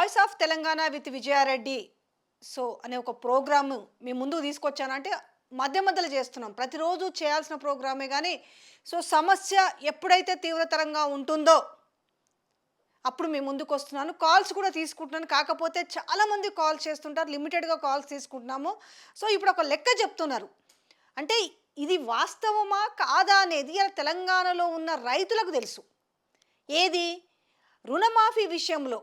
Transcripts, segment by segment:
Voice of Telangana with Vijaya Reddy అనే ఒక programme మీ ముందుకు తీసుకొచ్చానంటే మధ్య మధ్యలో చేస్తున్నాం. ప్రతిరోజు చేయాల్సిన ప్రోగ్రామే గానీ సమస్య ఎప్పుడైతే తీవ్రతరంగా ఉంటుందో అప్పుడు మీ ముందుకొస్తున్నాను. కాల్స్ కూడా తీసుకుంటున్నాను. కాకపోతే చాలామంది కాల్స్ చేస్తుంటారు. లిమిటెడ్‌గా కాల్స్ తీసుకుంటున్నాము. ఇప్పుడు ఒక లెక్క చెప్తున్నారు. అంటే ఇది వాస్తవమా? కాదా? అనేది ఇలా తెలంగాణలో ఉన్న రైతులకు తెలుసు. ఏది? రుణమాఫీ విషయంలో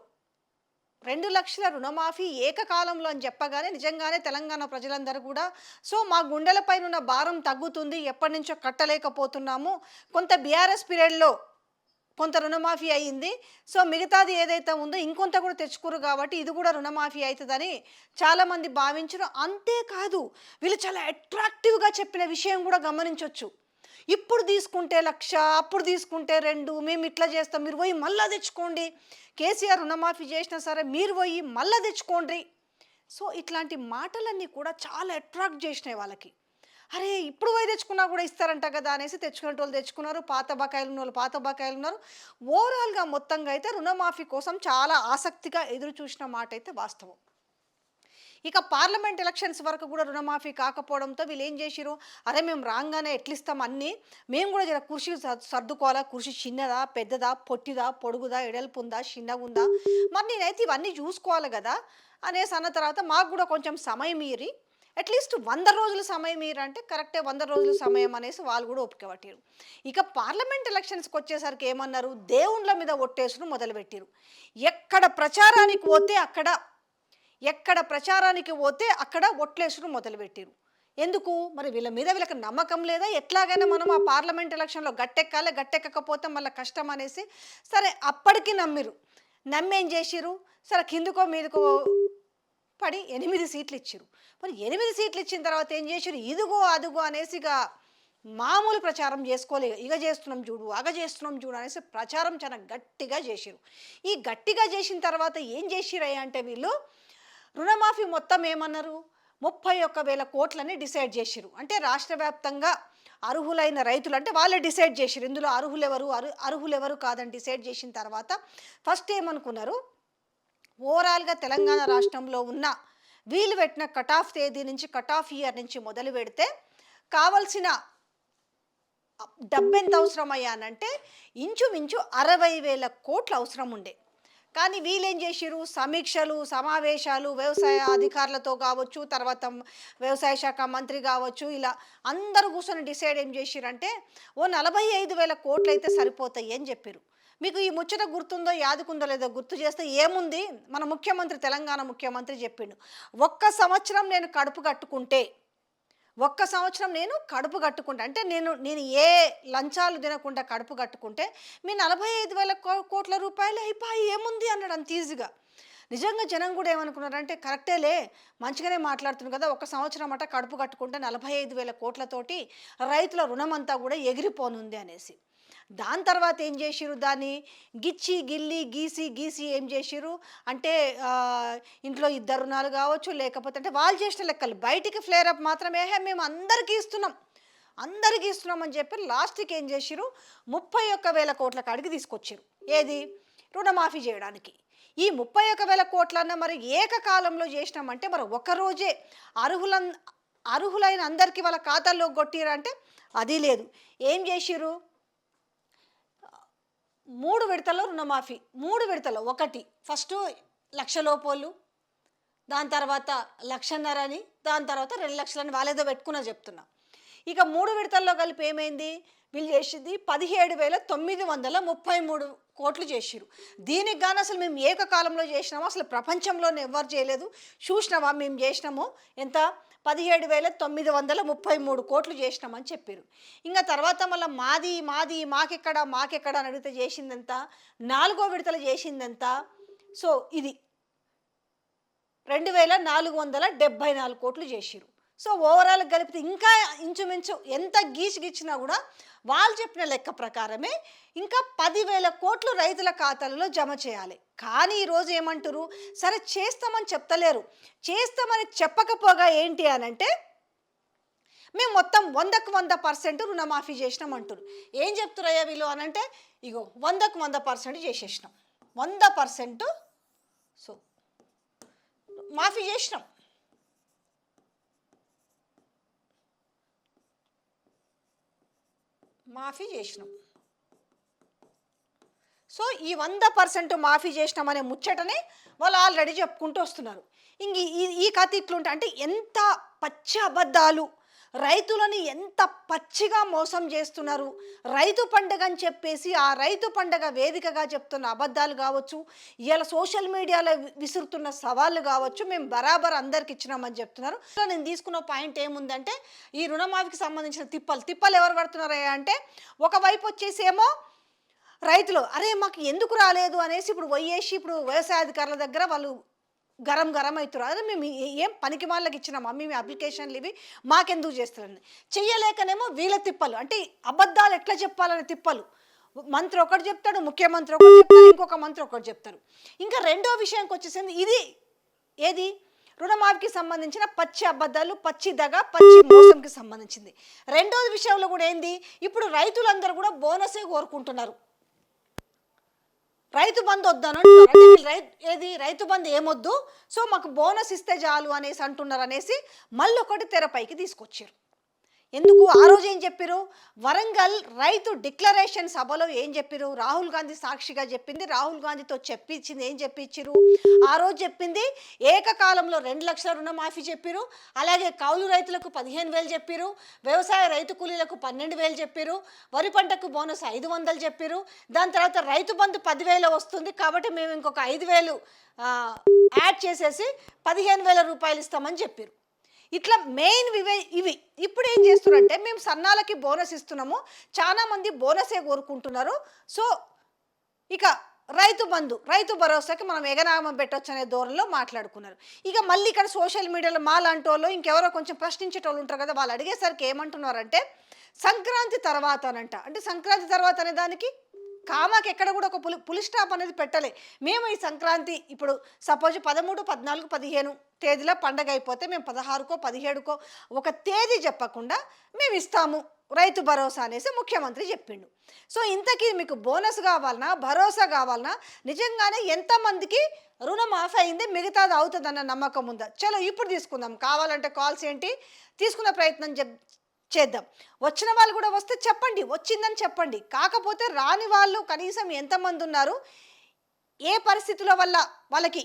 2,00,000 రుణమాఫీ ఏకకాలంలో అని చెప్పగానే నిజంగానే తెలంగాణ ప్రజలందరూ కూడా మా గుండెలపైనున్న భారం తగ్గుతుంది. ఎప్పటినుంచో కట్టలేకపోతున్నాము. కొంత బీఆర్ఎస్ పీరియడ్‌లో కొంత రుణమాఫీ అయింది. మిగతాది ఏదైతే ఉందో ఇంకొంత కూడా తెచ్చుకుర్రు కాబట్టి ఇది కూడా రుణమాఫీ అయితదని చాలామంది భావించరు. అంతేకాదు వీళ్ళు చాలా అట్రాక్టివ్‌గా చెప్పిన విషయం కూడా గమనించొచ్చు. ఇప్పుడు తీసుకుంటే 1,00,000, అప్పుడు తీసుకుంటే 2, మేము ఇట్లా చేస్తాం, మీరు పోయి మళ్ళా తెచ్చుకోండి. కేసీఆర్ రుణమాఫీ చేసినా సరే మీరు పోయి మళ్ళా తెచ్చుకోండి. ఇట్లాంటి మాటలన్నీ కూడా చాలా అట్రాక్ట్ చేసినాయి వాళ్ళకి. అరే ఇప్పుడు పోయి తెచ్చుకున్నా కూడా ఇస్తారంట కదా అనేసి తెచ్చుకునేటోళ్ళు తెచ్చుకున్నారు. పాత బకాయిలు ఉన్నోళ్ళు పాత బకాయిలు ఉన్నారు. ఓవరాల్‌గా మొత్తంగా అయితే రుణమాఫీ కోసం చాలా ఆసక్తిగా ఎదురు చూసిన మాట అయితే వాస్తవం. ఇక పార్లమెంట్ ఎలక్షన్స్ వరకు కూడా రుణమాఫీ కాకపోవడంతో వీళ్ళు ఏం చేసిర్రు, అరే మేము రాగానే ఎట్లిస్తాం అన్నీ, మేము కూడా జర కృషి సర్దుకోవాలా, కృషి చిన్నదా పెద్దదా పొట్టిదా పొడుగుదా ఎడల్పుందా చిన్నగుందా, మరి నేనైతే ఇవన్నీ చూసుకోవాలి కదా అనేసి అన్న తర్వాత మాకు కూడా కొంచెం సమయం ఇయ్యి, అట్లీస్ట్ 100 రోజుల సమయం అంటే కరెక్టే 100 రోజుల సమయం అనేసి వాళ్ళు కూడా ఓపిక పట్టారు. ఇక పార్లమెంట్ ఎలక్షన్స్కి వచ్చేసరికి ఏమన్నారు, దేవుళ్ళ మీద ఒట్టేసును మొదలుపెట్టారు. ఎక్కడ ప్రచారానికి పోతే అక్కడ ఒట్లేసుడు మొదలుపెట్టారు. ఎందుకు మరి వీళ్ళకి నమ్మకం లేదా, ఎట్లాగైనా మనం ఆ పార్లమెంట్ ఎలక్షన్లో గట్టెక్కాలి, గట్టెక్కకపోతే మళ్ళీ కష్టం అనేసి సరే అప్పటికి నమ్మేం చేసిరు, సరే కిందకో మీదకో పడి 8 సీట్లు ఇచ్చారు. మరి 8 సీట్లు ఇచ్చిన తర్వాత ఏం చేసిరు, ఇదిగో అదుగో అనేసి ఇక మామూలు ప్రచారం చేసుకోలేదు. ఇక చేస్తున్నాం చూడు, అగ చేస్తున్నాం చూడు అనేసి ప్రచారం చాలా గట్టిగా చేసిరు. ఈ గట్టిగా చేసిన తర్వాత ఏం చేసిరయ్యా అంటే వీళ్ళు రుణమాఫీ మొత్తం ఏమన్నారు, 31,000 కోట్లని డిసైడ్ చేసిరు. అంటే రాష్ట్ర వ్యాప్తంగా అర్హులైన రైతులు అంటే వాళ్ళే డిసైడ్ చేసిరు. ఇందులో అర్హులెవరు కాదని డిసైడ్ చేసిన తర్వాత ఫస్ట్ ఏమనుకున్నారు, ఓవరాల్గా తెలంగాణ రాష్ట్రంలో ఉన్న వీళ్ళు పెట్టిన కట్ ఆఫ్ తేదీ నుంచి కట్ ఆఫ్ ఇయర్ నుంచి మొదలు పెడితే కావలసిన డబ్బు ఎంత అవసరం అయ్యానంటే ఇంచుమించు 60,000 కోట్లు అవసరం ఉండే. కానీ వీళ్ళేం చేసిరు, సమీక్షలు సమావేశాలు వ్యవసాయ అధికారులతో కావచ్చు, తర్వాత వ్యవసాయ శాఖ మంత్రి కావచ్చు, ఇలా అందరూ కూర్చొని డిసైడ్ ఏం చేసిరంటే 45,000 కోట్లు అయితే సరిపోతాయి అని చెప్పారు. మీకు ఈ ముచ్చట గుర్తుందో యాదుకుందో లేదో గుర్తు చేస్తే ఏముంది, మన తెలంగాణ ముఖ్యమంత్రి చెప్పిండు, ఒక్క సంవత్సరం నేను కడుపు కట్టుకుంటే అంటే నేను ఏ లంచాలు తినకుండా కడుపు కట్టుకుంటే మీ 45,000 కోట్ల రూపాయలు అయిపోయి ఏముంది అన్నాడు అంత ఈజీగా. నిజంగా జనం కూడా ఏమనుకున్నారంటే కరెక్టేలే, మంచిగానే మాట్లాడుతున్నారు కదా, ఒక సంవత్సరం అట కడుపు కట్టుకుంటే 45,000 కోట్లతోటి రైతుల రుణం అంతా కూడా ఎగిరిపోనుంది అనేసి. దాని తర్వాత ఏం చేసిరు, దాన్ని గిచ్చి గిల్లి గీసి ఏం చేసిరు అంటే ఇంట్లో 2 రుణాలు కావచ్చు, లేకపోతే అంటే వాళ్ళు చేసిన లెక్కలు బయటికి ఫ్లేర్ అప్ మాత్రమే మేము అందరికీ ఇస్తున్నాం అని చెప్పి లాస్ట్కి ఏం చేసిరు 31,000 కోట్ల కాడికి తీసుకొచ్చారు. ఏది, రుణమాఫీ చేయడానికి. ఈ 31,000 కోట్లన్న మరి ఏకకాలంలో చేసినామంటే మరి ఒకరోజే అర్హులైన అందరికీ వాళ్ళ ఖాతాల్లో కొట్టిరంటే అది లేదు. ఏం చేసిరు, 3 విడతల్లో రుణమాఫీ. 3 విడతల్లో, ఒకటి ఫస్ట్ 1,00,000 లోపోళ్ళు, దాని తర్వాత 1,50,000 అని, దాని తర్వాత 2,00,000 అని వాళ్ళేదో పెట్టుకున్నా చెప్తున్నా. ఇక 3 విడతల్లో కలిపి ఏమైంది, వీళ్ళు చేసింది 17,933 కోట్లు చేసిరు. దీనికి గాను అసలు మేము ఏకకాలంలో చేసినామో అసలు ప్రపంచంలోనే ఎవ్వరు చేయలేదు. చూసినావా మేము చేసినాము ఎంత, 17,933 కోట్లు చేసినామని చెప్పారు. ఇంకా తర్వాత మళ్ళీ మాకెక్కడ అని అడిగితే చేసిందంత 4వ విడతలు చేసిందంత ఇది 2,474 కోట్లు చేసిరు. ఓవరాల్ కలిపితే ఇంకా ఇంచుమించు ఎంత గీచినా కూడా వాళ్ళు చెప్పిన లెక్క ప్రకారమే ఇంకా 10,000 కోట్లు రైతుల ఖాతాలలో జమ చేయాలి. కానీ ఈరోజు ఏమంటారు, సరే చేస్తామని చెప్తలేరు. చేస్తామని చెప్పకపోగా ఏంటి అనంటే మేము మొత్తం 100కు 100% రుణమాఫీ చేసినాం అంటారు. ఏం చెప్తున్నారయ్యా వీళ్ళు అనంటే ఇగో 100కు 100% చేసేసినాం, 100%. మాఫీ చేసినాం. మాఫీ చేసినాం. సో ఈ 100% మాఫీ చేసినామనే ముచ్చటనే వాళ్ళు ఆల్రెడీ చెప్పుకుంటూ వస్తున్నారు. ఇంక ఈ కథ ఇట్లుంటే అంటే ఎంత పచ్చి అబద్ధాలు, రైతులని ఎంత పచ్చిగా మోసం చేస్తున్నారు. రైతు పండగ అని చెప్పేసి ఆ రైతు పండగ వేదికగా చెప్తున్న అబద్ధాలు కావచ్చు, ఇలా సోషల్ మీడియాలో విసురుతున్న సవాళ్ళు కావచ్చు, మేము బరాబర్ అందరికి ఇచ్చినామని చెప్తున్నారు. సో నేను తీసుకున్న పాయింట్ ఏముందంటే ఈ రుణమాఫీకి సంబంధించిన తిప్పలు ఎవరు పడుతున్నారా అంటే, ఒకవైపు వచ్చేసి ఏమో రైతులు అరే మాకు ఎందుకు రాలేదు అనేసి ఇప్పుడు పోయేసి ఇప్పుడు వ్యవసాయ అధికారుల దగ్గర వాళ్ళు గరం అవుతారు. అదే మేము ఏం పనికి వాళ్ళకి ఇచ్చినామా మేము అప్లికేషన్లు ఇవి మాకెందుకు చేస్తారని చెయ్యలేకనేమో వీళ్ళ తిప్పలు, అంటే అబద్ధాలు ఎట్లా చెప్పాలనే తిప్పలు. మంత్రి ఒకటి చెప్తాడు, ముఖ్యమంత్రి ఒకటి చెప్తాడు, ఇంకొక మంత్రి ఒకటి చెప్తారు. ఇంకా రెండో విషయానికి వచ్చేసింది ఇది ఏది రుణమాఫీకి సంబంధించిన పచ్చి అబద్ధాలు, పచ్చి దగ, పచ్చి మోసంకి సంబంధించింది. రెండోది విషయంలో కూడా ఏంది, ఇప్పుడు రైతులందరూ కూడా బోనసే కోరుకుంటున్నారు. రైతు బంధు వద్దాను ఏది రైతు బంధు ఏమొద్దు, సో మాకు బోనస్ ఇస్తే చాలు అనేసి అంటున్నారు అనేసి మళ్ళీ ఒకటి తెరపైకి తీసుకొచ్చారు. ఎందుకు ఆ రోజు ఏం చెప్పారు, వరంగల్ రైతు డిక్లరేషన్ సభలో ఏం చెప్పారు, రాహుల్ గాంధీ సాక్షిగా చెప్పింది, రాహుల్ గాంధీతో చెప్పించింది ఏం చెప్పించారు ఆ రోజు చెప్పింది, ఏకకాలంలో 2 లక్షల రుణమాఫీ చెప్పారు, అలాగే కౌలు రైతులకు 15,000 చెప్పారు, వ్యవసాయ రైతు కూలీలకు 12,000 చెప్పారు, వరి పంటకు బోనస్ 500 చెప్పారు, దాని తర్వాత రైతు బంధు 10,000 వస్తుంది కాబట్టి మేము ఇంకొక 5,000 యాడ్ చేసేసి 15,000 రూపాయలు ఇస్తామని చెప్పారు. ఇట్లా మెయిన్ ఇవి ఇప్పుడు ఏం చేస్తున్నారంటే మేము సన్నాలకి బోనస్ ఇస్తున్నాము, చాలా మంది బోనసే కోరుకుంటున్నారు, సో ఇక రైతు బంధు రైతు భరోసాకి మనం ఎగనామం పెట్టొచ్చు అనే ధోరణిలో మాట్లాడుకున్నారు. ఇక మళ్ళీ ఇక్కడ సోషల్ మీడియాలో మా లాంటి వాళ్ళు ఇంకెవరో కొంచెం ప్రశ్నించేటోళ్ళు ఉంటారు కదా, వాళ్ళు అడిగేసరికి ఏమంటున్నారంటే సంక్రాంతి తర్వాత అనంట. అంటే సంక్రాంతి తర్వాత అనే దానికి కామాకి ఎక్కడ కూడా ఒక పులి స్టాప్ అనేది పెట్టలే. మేము ఈ సంక్రాంతి ఇప్పుడు సపోజ్ 13, 14, 15 తేదీలో పండగ అయిపోతే మేము 16కో 17కో ఒక తేదీ చెప్పకుండా మేము ఇస్తాము రైతు భరోసా అనేసి ముఖ్యమంత్రి చెప్పిండు. సో ఇంతకీ మీకు బోనస్ కావాలన్నా భరోసా కావాలన్నా నిజంగానే ఎంతమందికి రుణమాఫీ అయింది, మిగతాది అవుతుందన్న నమ్మకం ఉందా? చలో ఇప్పుడు తీసుకుందాం, కావాలంటే కాల్స్ ఏంటి తీసుకునే ప్రయత్నం చేద్దాం. వచ్చిన వాళ్ళు కూడా వస్తే చెప్పండి, వచ్చిందని చెప్పండి. కాకపోతే రాని వాళ్ళు కనీసం ఎంతమంది ఉన్నారు, ఏ పరిస్థితుల వల్ల వాళ్ళకి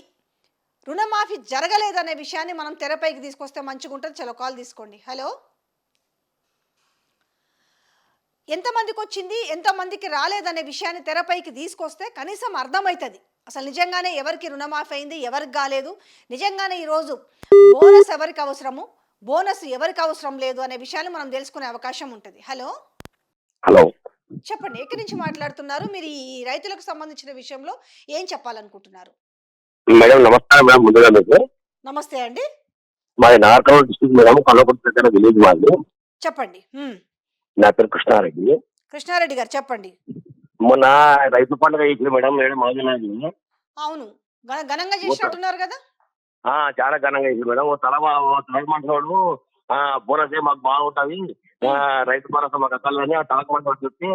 రుణమాఫీ జరగలేదనే విషయాన్ని మనం తెరపైకి తీసుకొస్తే మంచిగా ఉంటుంది. చలో కాల్ తీసుకోండి. హలో, ఎంతమందికి వచ్చింది ఎంతమందికి రాలేదనే విషయాన్ని తెరపైకి తీసుకొస్తే కనీసం అర్థమవుతుంది అసలు నిజంగానే ఎవరికి రుణమాఫీ అయింది ఎవరికి కాలేదు, నిజంగానే ఈరోజు బోనస్ ఎవరికి అవసరము బోనస్ ఎవరికి అవసరం లేదు అనే విషయాన్ని మనం తెలుసుకునే అవకాశం ఉంటుంది. హలో చెప్పండి, ఎక్కడి నుంచి మాట్లాడుతున్నారు, మీరు ఈ రైతులకు సంబంధించిన విషయంలో ఏం చెప్పాలనుకుంటున్నారు? మేడం నమస్కారం మేడం. ముందుగా మీకు నమస్తే అండి. మాది నాగర్కర్నూలు డిస్ట్రిక్ట్ మేడం, కల్వకుర్తి దగ్గర విలేజ్ మాది. చెప్పండి. నా పేరు కృష్ణారెడ్డి. కృష్ణారెడ్డి గారు చెప్పండి. మొన్న రైతు పండుగ చేసింది మేడం, మేడం మాదినాది. అవును, ఘనంగా చేసినట్టున్నారు కదా. చాలా ఘనంగా చేసింది మేడం. తలమంటోడు బోనస్ మాకు బాగుంటది, రైతు భరోసా మాకు అక్కర్లేని తలకమంటోడు చెప్తే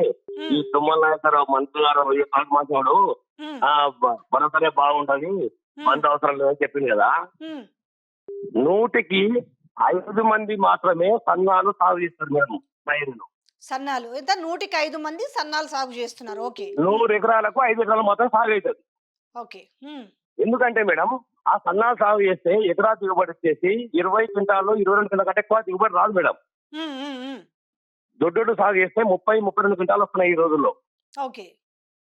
ఈ తుమ్మల నాయకర్ మంత్రి గారు తలకమంటోడు భరోసానే బాగుంటది, మంది అవసరం లేదని చెప్పింది కదా. 100కి 5 మంది మాత్రమే సన్నాలు సాగు చేస్తారు మేడం. పైరులు సన్నాలు ఎంత 100కి 5 మంది సన్నాలు సాగు చేస్తున్నారు. ఓకే, 100 ఎకరాలకు 5 ఎకరాలు మాత్రం సాగు అవుతుంది. ఓకే, ఎందుకంటే మేడం ఆ సన్నాలు సాగు చేస్తే ఎకరా దిగుబడి వచ్చేసి 20 క్వింటాలు 22 క్వింటాల కంటే ఎక్కువ దిగుబడి రాదు మేడం. దొడ్డు సాగు చేస్తే 30-32 క్వింటాలు వస్తున్నాయి ఈ రోజుల్లో. ఓకే,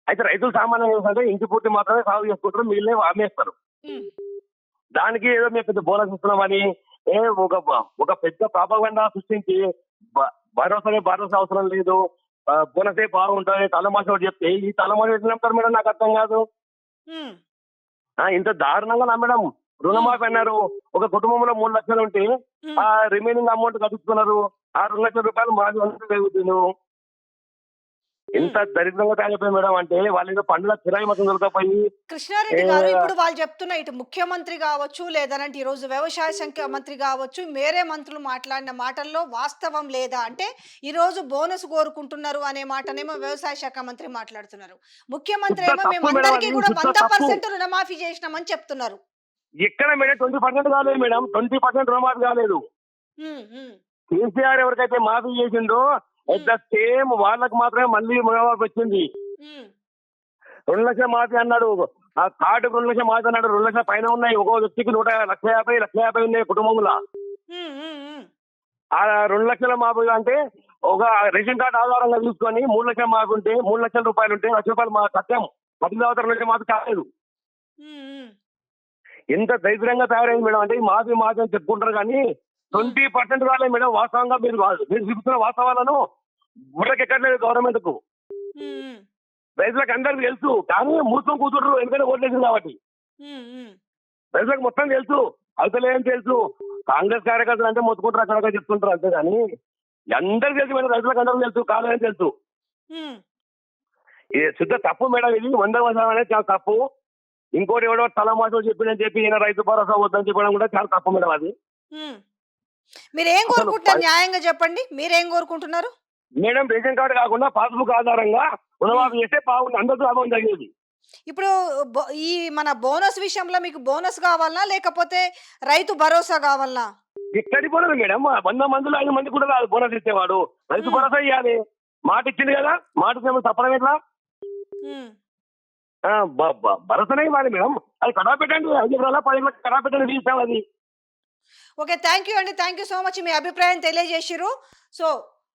అయితే రైతులు సామాన్యంగా ఏంటంటే ఇంటి పూర్తి మాత్రమే సాగు చేసుకుంటారు, మిగిలిన అమ్మేస్తారు. దానికి ఏదో మేము పెద్ద బోనస్ ఇస్తున్నామని ఒక పెద్ద ప్రాపగండా సృష్టించి భరోసా అవసరం లేదు, బోనసే బాగుంటుంది తలమాస చెప్తే ఈ తలమాస ఎట్లా నమ్ముతారు మేడం, నాకు అర్థం కాదు. ఇంత దారుణంగా నమ్మడం. రుణమాఫీ అన్నారు, ఒక కుటుంబంలో 3 లక్షలు ఉంటే ఆ రిమైనింగ్ అమౌంట్ కట్టిస్తున్నారు, ఆ 2 లక్షల రూపాయలు మాది వంతు. ఎంత దరిద్రంగా తయారైపోయి మేడం అంటే వాళ్ళు ఏదో పండుగ కిరాయి మొత్తం దొరకపోయి. కృష్ణారెడ్డి గారు, ఇప్పుడు వాళ్ళు చెప్తున్న ఇటు ముఖ్యమంత్రి కావచ్చు లేదనంటే ఈ రోజు వ్యవసాయ శాఖ మంత్రి కావచ్చు వేరే మంత్రులు మాట్లాడిన మాటల్లో వాస్తవం లేదా అంటే ఈ రోజు బోనస్ కోరుకుంటున్నారు అనే మాటనేమో వ్యవసాయ శాఖ మంత్రి మాట్లాడుతున్నారు, ముఖ్యమంత్రి ఏమో మేము అందరికీ కూడా 100% రుణమాఫీ చేసినామని చెప్తున్నారు. ఎక్కడ మేడం 20% కాలేదు మేడం, 20% రుణమాఫీ కాలేదు. ఉమ్, ఉమ్, కేసీఆర్ ఎవరికైతే మాఫీ చేసిండో ఎట్ ద సేమ్ వాళ్ళకి మాత్రమే మళ్ళీ రుణమాఫీ వచ్చింది. ఉమ్, 2 లక్షల మాఫీ అన్నాడు, ఆ కార్డుకు 2 లక్షల మాఫీ అన్నాడు. 2 లక్షల పైన ఉన్నాయి, ఒక్కో వ్యక్తికి 1,50,00,50 ఉన్నాయి కుటుంబంలో. ఉమ్, ఉమ్, ఉమ్. ఆ 2 లక్షల మాఫీ అంటే ఒక రేషన్ కార్డు ఆధారంగా తీసుకొని 3 లక్షల మాఫీ ఉంటే 3 లక్షల రూపాయలు ఉంటే 1,00,000 మా సత్యం పది తర్వాత 2 లక్షల మాఫీ కాలేదు. ఉమ్, ఉమ్. ఎంత దరిద్రంగా తయారైంది మేడం అంటే ఈ మాఫీ మాఫీ అని చెప్పుకుంటారు కానీ 20% కాలేదు మేడం. వాస్తవంగా మీరు చూపుతున్న వాస్తవాలను బుర్రకెక్కట్లేదు గవర్నమెంట్ కు. ఉమ్, ఉమ్, రైతులకు అందరికీ తెలుసు కానీ మూసుకొని కూర్చుంటారు, ఎందుకంటే ఓట్లేసింది కాబట్టి. ఉమ్, ఉమ్. రైతులకు మొత్తం తెలుసు, అవుతలేదని తెలుసు. కాంగ్రెస్ కార్యకర్తలు అంటే మొత్తుకుంటారు, అక్కడ చెప్తుంటారు అంతే కానీ అందరికి తెలుసు మేడం, రైతులకు అందరికీ తెలుసు, కాదని తెలుసు. ఉమ్. ఇది శుద్ధ తప్పు మేడం, ఇది 100% అనేది చాలా తప్పు. ఇంకోటి ఎవడో తలమాటలు చెప్పిందని చెప్పి ఈయన రైతు భరోసా వద్దని చెప్పడం కూడా చాలా తప్పు మేడం అది. ఉమ్. మీరేం అసలు కోరుకుంటున్నారు? న్యాయంగా చెప్పండి, మీరేం కోరుకుంటున్నారు? మేడం రేషన్ కార్డు కాకుండా పాస్బుక్ ఆధారంగా రుణమాఫీ చేస్తే బాగుంది, అందరికీ లాభం జరిగేది. ఇప్పుడు ఈ మన బోనస్ విషయంలో మీకు బోనస్ కావాలనా లేకపోతే రైతు భరోసా కావాలనా? ఎక్కడి బోనస్ మేడం, 100 మందిలో 5 మంది కూడా రాదు బోనస్ ఇచ్చేవాడు. రైతు భరోసా ఇవ్వాలి, మాట ఇచ్చింది కదా, మాట ఇచ్చిన తప్పడం ఎట్లా? ఉమ్. భరోసానే ఇవ్వాలి మేడం. అది కడా పెట్టండి, 5 ఎకరాల 10 ఎకరాల కడా పెట్టండి, తీసాం అది. ఓకే, థ్యాంక్ యూ అండి, థ్యాంక్ యూ సో మచ్. మీ అభిప్రాయం తెలియజేసిర్రు. సో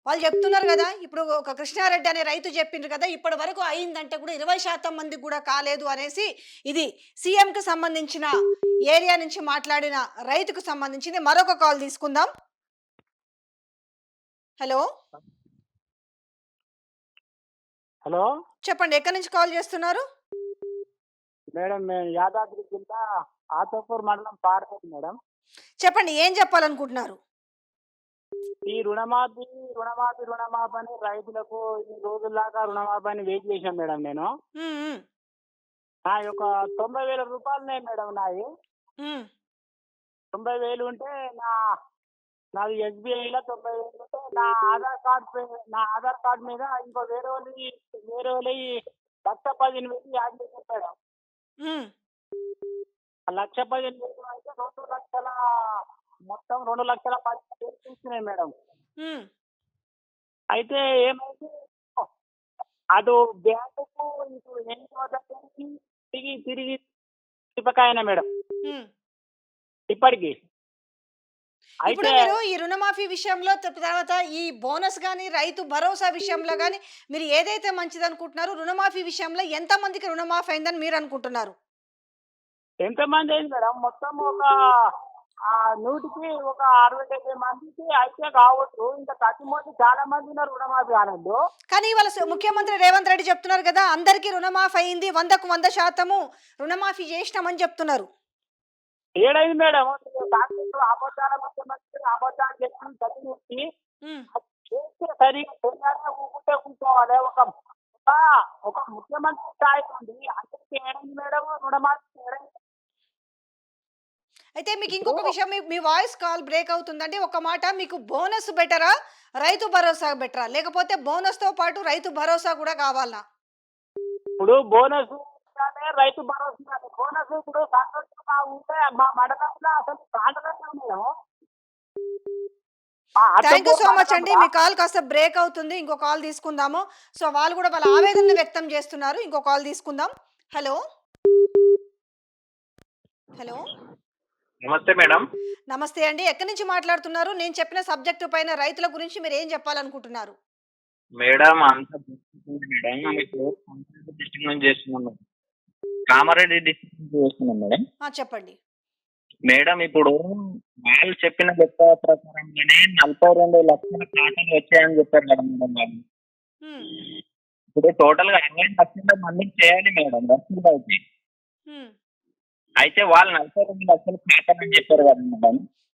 వాళ్ళు చెప్తున్నారు కదా, ఇప్పుడు ఒక కృష్ణారెడ్డి అనే రైతు చెప్పిండ్రు కదా, ఇప్పటి వరకు అయిందంటే కూడా 20% మందికి కూడా కాలేదు అనేసి. ఇది సీఎంకి సంబంధించిన ఏరియా నుంచి మాట్లాడిన రైతుకు సంబంధించింది. మరొక కాల్ తీసుకుందాం. హలో హలో చెప్పండి, ఎక్కడి నుంచి కాల్ చేస్తున్నారు? మేడం, మేము యాదాద్రి జిల్లా ఆతోపూర్ మండలం పార్వతి మేడం. చెప్పండి, ఏం చెప్పాలనుకుంటున్నారు? ఈ రుణమాఫీ రుణమాఫీ రుణమాఫీ అని రైతులకు ఈ రోజుల్లాగా రుణమాఫీ అని వెయిట్ చేశాను మేడం. నేను ఉమ్, ఉమ్, నా యొక్క 90,000 రూపాయలున్నాయి మేడం. నాయి ఉమ్, 90,000 ఉంటే నాది ఎస్బీఐలో 90,000 ఉంటే నా ఆధార్ కార్డు మీద ఇంకో వేరే వాళ్ళు 1,15,000 యాడ్ చేశారు మేడం. ఉమ్. ఆ 1,15,000 అయితే 2,00,000 మొత్తం 2,10,000 తీసుకున్నాయి మేడం. ఉమ్. అయితే ఏమైంది, అటు బ్యాంకుకు ఇటు ఎన్నికలకి తిరిగి తిప్పకాయన మేడం ఉమ్. ఇప్పటికి. ఇప్పుడు అయితే మీరు ఈ రుణమాఫీ విషయంలో తర్వాత ఈ బోనస్ కానీ రైతు భరోసా విషయంలో కానీ మీరు ఏదైతే మంచిది అనుకుంటున్నారు, రుణమాఫీ విషయంలో ఎంత మందికి రుణమాఫీ అయిందని మీరు అనుకుంటున్నారు? ఎంతమంది అయింది మేడం? మొత్తం ఒక 100కి ఒక 60-70 మందికి అయితే కావచ్చు. ఇంకా తగ్గిపోతే చాలా మంది ఉన్నారు రుణమాఫీ కానప్పుడు. కానీ ఇవాళ ముఖ్యమంత్రి రేవంత్ రెడ్డి చెప్తున్నారు కదా, అందరికీ రుణమాఫీ అయింది, 100కు 100% రుణమాఫీ చేసినామని చెప్తున్నారు. ఏడైంది మేడం? కాంగ్రెస్ అబద్ధాల ముఖ్యమంత్రి అబద్ధాలు చెప్పి తగ్గించి ఉమ్. చేస్తే సరిగా చేయాలి, కూర్చోవాలి. ఒక ముఖ్యమంత్రి స్థాయి నుండి అందరికీ ఏడైంది మేడం రుణమాఫీ ఏడైంది. అయితే మీకు ఇంకొక విషయం, మీ వాయిస్ కాల్ బ్రేక్ అవుతుందండి. ఒక మాట, మీకు బోనస్ బెటరా రైతు భరోసా బెటరా, లేకపోతే బోనస్తో పాటు రైతు భరోసా కూడా కావాలా? ఇప్పుడు బోనస్ రైతు భరోసా, బోనస్ ఇప్పుడు సంతోషంగా ఉంటే మా మండలంలో అసలు ప్రాంతంలో madam. Thank you so much అండి. మీ కాల్ కాస్త బ్రేక్ అవుతుంది, ఇంకో కాల్ తీసుకుందాము. సో వాళ్ళు కూడా వాళ్ళ ఆవేదనను వ్యక్తం చేస్తున్నారు. ఇంకో కాల్ తీసుకుందాం. హలో హలో నమస్తే మేడం. నమస్తే అండి, ఎక్కడి నుంచి మాట్లాడుతున్నారు? నేను చెప్పిన సబ్జెక్టు పైన రైతుల గురించి మీరు ఏం చెప్పాలనుకుంటున్నారు? మేడం అంత మేడం మీకు డిస్ట్రిక్ట్ నుంచి చేస్తున్నాం, కామారెడ్డి డిస్ట్రిక్ట్ నుంచి చేస్తున్నాం మేడం. చెప్పండి మేడం, ఇప్పుడు వాళ్ళు చెప్పిన లెక్క ప్రకారంగానే 42 లక్షల ఖాతాలు వచ్చాయని చెప్పారు కదా మేడం వాళ్ళు. ఉమ్, ఇప్పుడు టోటల్ గా 60 లక్షల మందికి చేయాలి మేడం వర్షాలు అయితే. ఉమ్, అయితే వాళ్ళు 42 లక్షల ఖాతాలు అని చెప్పారు కదా మేడం.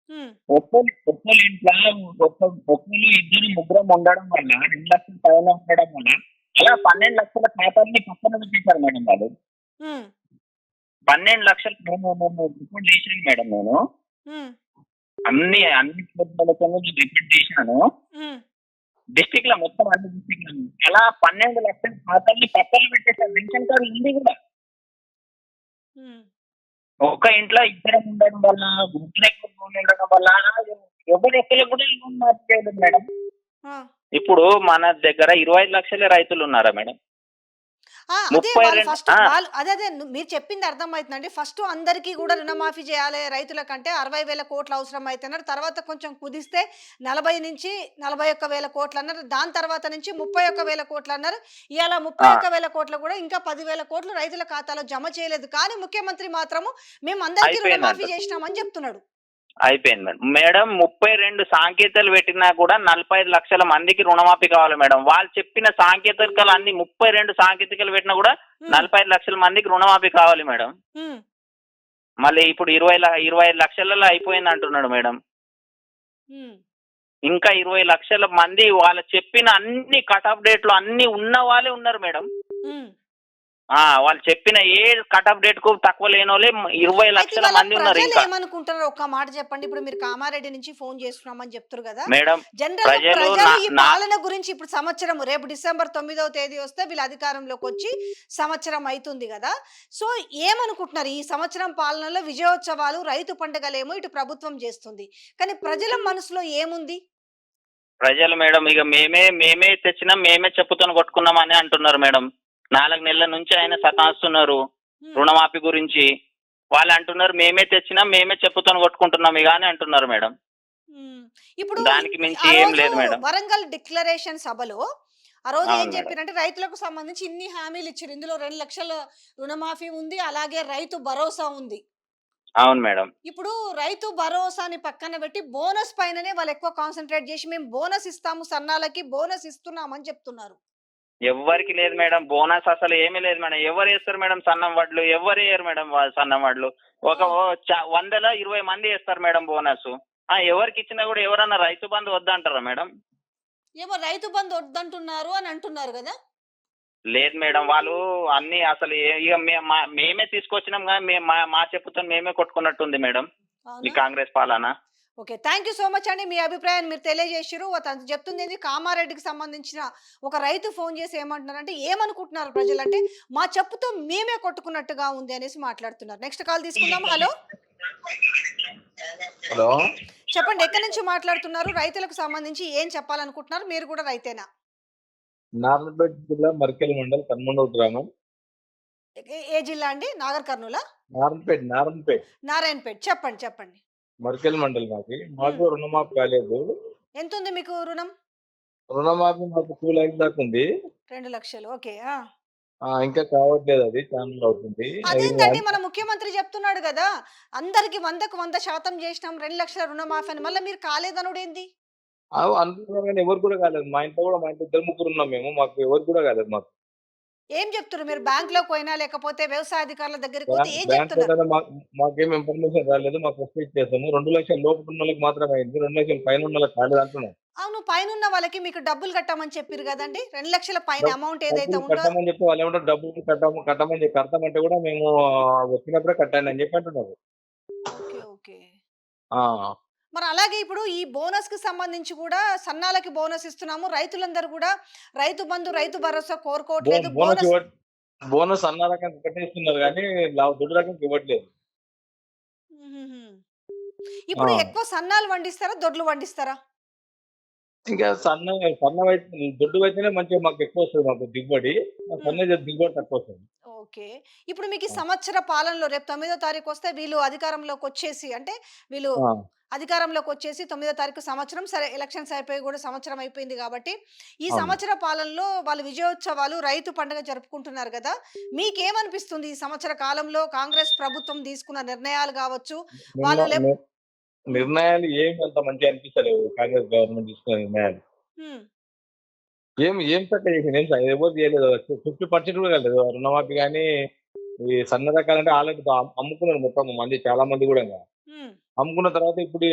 ఉమ్, ఒక్కరు ఇంట్లో ఒక్కరు ఇద్దరు ముగ్గురం ఉండడం వల్ల 2 లక్షల పైన ఉండడం వల్ల అలా 12 లక్షల ఖాతాలని పక్కన పెట్టేశారు మేడం వాళ్ళు. ఉమ్, 12 లక్షలు రిపోర్ట్ చేశాను మేడం. నేను ఉమ్, అన్ని రిపోర్ట్ చేశాను ఉమ్. డిస్టిక్ లో, మొత్తం అన్ని డిస్టిక్ లో. అలా 12 లక్షల ఖాతాలని పక్కన పెట్టేశారు. పెన్షన్ కార్డు ఉంది కూడా. ఉమ్. ఒక ఇంట్లో ఇద్దరం ఉండడం వల్ల ఇద్దరు ఉండడం వల్ల ఎవరి ఎక్కడ కూడా లోన్ మాఫీ చేయలేదు మేడం. ఆ. ఇప్పుడు మన దగ్గర 25 లక్షల రైతులు ఉన్నారా మేడం? అదే వాళ్ళు 32 ఫస్ట్ వాళ్ళు అదే మీరు చెప్పింది అర్థమవుతుందండి. ఫస్ట్ అందరికీ కూడా రుణమాఫీ చేయాలి రైతులకంటే 60,000 కోట్లు అవసరం అయితున్నారు. తర్వాత కొంచెం కుదిస్తే 40-41,000 కోట్లు అన్నారు. దాని తర్వాత నుంచి 31,000 కోట్లు అన్నారు. ఇవాళ 31,000 కోట్లు కూడా ఇంకా 10,000 కోట్లు రైతుల ఖాతాలో జమ చేయలేదు. కానీ ముఖ్యమంత్రి మాత్రము మేము అందరికీ రుణమాఫీ అయిపోయిందంట. చేసినామని చెప్తున్నాడు. అయిపోయింది మేడం. మేడం 32 సాంకేతాలు పెట్టినా కూడా 45 లక్షల మందికి రుణమాఫీ కావాలి మేడం. వాళ్ళు చెప్పిన సాంకేతికలు అన్ని 32 సాంకేతికలు పెట్టినా కూడా 45 లక్షల మందికి రుణమాఫీ కావాలి మేడం. ఉమ్, మళ్ళీ ఇప్పుడు 25 లక్షలలో అయిపోయింది అంటున్నాడు మేడం. ఉమ్, ఇంకా 20 లక్షల మంది వాళ్ళు చెప్పిన అన్ని కట్ ఆఫ్ డేట్లు అన్ని ఉన్న వాళ్ళే ఉన్నారు మేడం. ఉమ్. వాళ్ళు చెప్పిన ఏ కట్ ఆఫ్ డేట్ కు తక్కువ లేని వాళ్ళే 20 అయితే లక్షల ఇవాళ మంది ఉన్నారు. ప్రజలు ఇంకా ఏమనుకుంటున్నారు ఒక్క మాట చెప్పండి. ఇప్పుడు మీరు కామారెడ్డి నుంచి ఫోన్ చేస్తున్నామని చెప్తారు కదా. మేడం జనరల్ ప్రజలు ప్రజలు ఈ పాలన గురించి ఇప్పుడు సంవత్సరం రేపు డిసెంబర్ 9వ తేదీ వస్తే వీళ్ళు అధికారంలోకి వచ్చి సంవత్సరం అవుతుంది కదా. సో ఏమనుకుంటున్నారు ఈ సంవత్సరం పాలనలో విజయోత్సవాలు రైతు పండుగలేమో ఇటు ప్రభుత్వం చేస్తుంది, కానీ ప్రజల మనసులో ఏముంది? ప్రజలు మేడం ఇక మేమే తెచ్చినాం మేమే చెప్పుతో కొట్టుకున్నాం అని అంటున్నారు మేడం. 4 నెలల నుంచి ఆయన సతాస్తున్నారు రుణమాఫీ గురించి. వాళ్ళు అంటున్నారు మేమే తెచ్చినాం మేమే చెప్పుతో కొట్టుకుంటున్నాం ఇక అని అంటున్నారు మేడం. ఇప్పుడు దానికి మించి ఆ ఏం రోజు లేదు మేడం. వరంగల్ డిక్లరేషన్ సభలో ఆ రోజు ఏం అవును మేడం. చెప్పారంటే రైతులకు సంబంధించి ఇన్ని హామీలు ఇచ్చారు. ఇందులో 2 లక్షల రుణమాఫీ ఉంది, అలాగే రైతు భరోసా ఉంది. అవును మేడం. ఇప్పుడు రైతు భరోసాని పక్కన పెట్టి బోనస్ పైననే వాళ్ళు ఎక్కువ కాన్సన్ట్రేట్ చేసి మేము బోనస్ ఇస్తాము, సన్నాలకి బోనస్ ఇస్తున్నామని చెప్తున్నారు. ఎవ్వరికి లేదు మేడం బోనస్, అసలు ఏమీ లేదు మేడం. ఎవరు వేస్తారు మేడం సన్నం వడ్లు? ఎవరు వేయరు మేడం సన్నం వడ్లు. ఒక 100లో 20 మంది వేస్తారు మేడం బోనస్. ఎవరికి ఇచ్చినా కూడా ఎవరన్నా రైతు బంధు వద్దంటారా మేడం? ఏమో రైతు బంధు వద్దంటున్నారు అని అంటున్నారు కదా. లేదు మేడం వాళ్ళు అన్ని అసలు ఇక మేమే తీసుకొచ్చినాం కానీ మా చెప్పుతో మేమే కొట్టుకున్నట్టుంది మేడం ఈ కాంగ్రెస్ పాలన. Okay, thank you so much అండి. మీ అభిప్రాయాన్ని మీరు తెలియజేసారు. తను చెప్తుంది ఏంది, కామారెడ్డికి సంబంధించిన ఒక రైతు ఫోన్ చేసి ఏమంటున్నారంటే ఏమనుకుంటున్నారు ప్రజలు అంటే మా చెప్పుతో మేమే కొట్టుకున్నట్టుగా ఉంది అనేసి మాట్లాడుతున్నారు. నెక్స్ట్ కాల్ తీసుకుందాం. హలో హలో చెప్పండి, ఎక్కడి నుంచి మాట్లాడుతున్నారు? రైతులకు సంబంధించి ఏం చెప్పాలనుకుంటున్నారు? మీరు కూడా రైతేనా? నారాయణపేట జిల్లా మర్కెల్ మండల్ కన్మండూరు గ్రామం. ఏ జిల్లా అండి? నాగర్ కర్నూలా? నారాయణపేట నారాయణపేట. చెప్పండి చెప్పండి. మర్కెల్ మండల్ మాకు రుణమాఫీ కాలేదు. ఎంత ఉంది మీకు రుణం? రుణమాఫీ మాకు 2 లక్షల దాకా ఉంది. 2 లక్షలు. ఓకే. ఇంకా కావట్లేదు, అది ఛానల్ అవుతుంది. అదేంటండి మన ముఖ్యమంత్రి చెప్తున్నాడు కదా అందరికి 100కు 100% చేసినాం 2 లక్షల రుణమాఫీ అని, మళ్ళీ మీరు కాలేదనుడు ఏంది? అనుకుంటున్నాం కానీ ఎవరు కూడా కాలేదు. మా ఇంట్లో 2 ముగ్గురు ఉన్నాం మేము, మాకు ఎవరు కూడా కాలేదు. మాకు ఏం చెప్తున్నారు మీరు? బ్యాంక్ లోకి పోయినా లేకపోతే వ్యవసాయ అధికారుల దగ్గరికి పోతే ఏం బ్యాంక్ చెప్తున్నారు? మాకేం ఇన్ఫర్మేషన్ రాలేదు. మాకు వస్తే ఇచ్చేస్తాము. 2 లక్షల లోపు ఉన్న వాళ్ళకి మాత్రమే అయింది, 2 లక్షల పైన ఉన్న వాళ్ళకి కాలేదు అంటున్నాం. అవును, పైన వాళ్ళకి మీకు డబ్బులు కట్టమని చెప్పారు కదండి. 2 లక్షల పైన అమౌంట్ ఏదైతే డబ్బులు ఉందో కట్టమని చెప్పి వాళ్ళు ఏమంటారు, డబ్బులు కట్టమని చెప్పి కడతామంటే కూడా మేము వచ్చినప్పుడే కట్టండి అని చెప్పి అంటున్నారు. Okay okay. ఆ, మరి అలాగే ఇప్పుడు ఈ బోనస్ కి సంబంధించి కూడా సన్నాలకి బోనస్ ఇస్తున్నాము, రైతులందరూ కూడా రైతు బంధు రైతు భరోసా కోరుకోవట్లేదు. బోనస్ బోనస్ అన్న రకం కట్టేస్తున్నారు కానీ దొడ్డు రకం ఇవ్వట్లేదు. ఇప్పుడు ఎక్కువ సన్నాలు వండిస్తారా దొడ్లు వండిస్తారా? ఇంకా దొడ్డు అయితేనే మంచిగా మాకు ఎక్కువ వస్తుంది, మాకు దిగుబడి. దిగుబడి తక్కువ వస్తుంది. ఓకే. ఇప్పుడు మీకు ఈ సంవత్సర పాలనలో రేపు 9వ తారీఖు వస్తే వీళ్ళు అధికారంలోకి వచ్చేసి అంటే వీళ్ళు అధికారంలోకి వచ్చేసి 9వ తారీఖు సంవత్సరం, సరే ఎలక్షన్స్ అయిపోయి కూడా సంవత్సరం అయిపోయింది కాబట్టి ఈ సంవత్సర పాలనలో వాళ్ళు విజయోత్సవాలు రైతు పండుగ జరుపుకుంటున్నారు కదా. మీకేమనిపిస్తుంది ఈ సంవత్సర కాలంలో కాంగ్రెస్ ప్రభుత్వం తీసుకున్న నిర్ణయాలు కావచ్చు? వాళ్ళు నిర్ణయాలు ఏమి అంత మంచిగా అనిపిస్తలేవు. కాంగ్రెస్ గవర్నమెంట్ తీసుకున్న నిర్ణయాలు ఏం చక్కగా చేసింది, ఎవరు చేయలేదు. 50% కూడా కాలేదు రుణమాఫీ. కానీ ఈ సన్న రకాలంటే ఆల్రెడీ అమ్ముకున్నారు మొత్తం మంది, చాలా మంది కూడా. అమ్ముకున్న తర్వాత ఇప్పుడు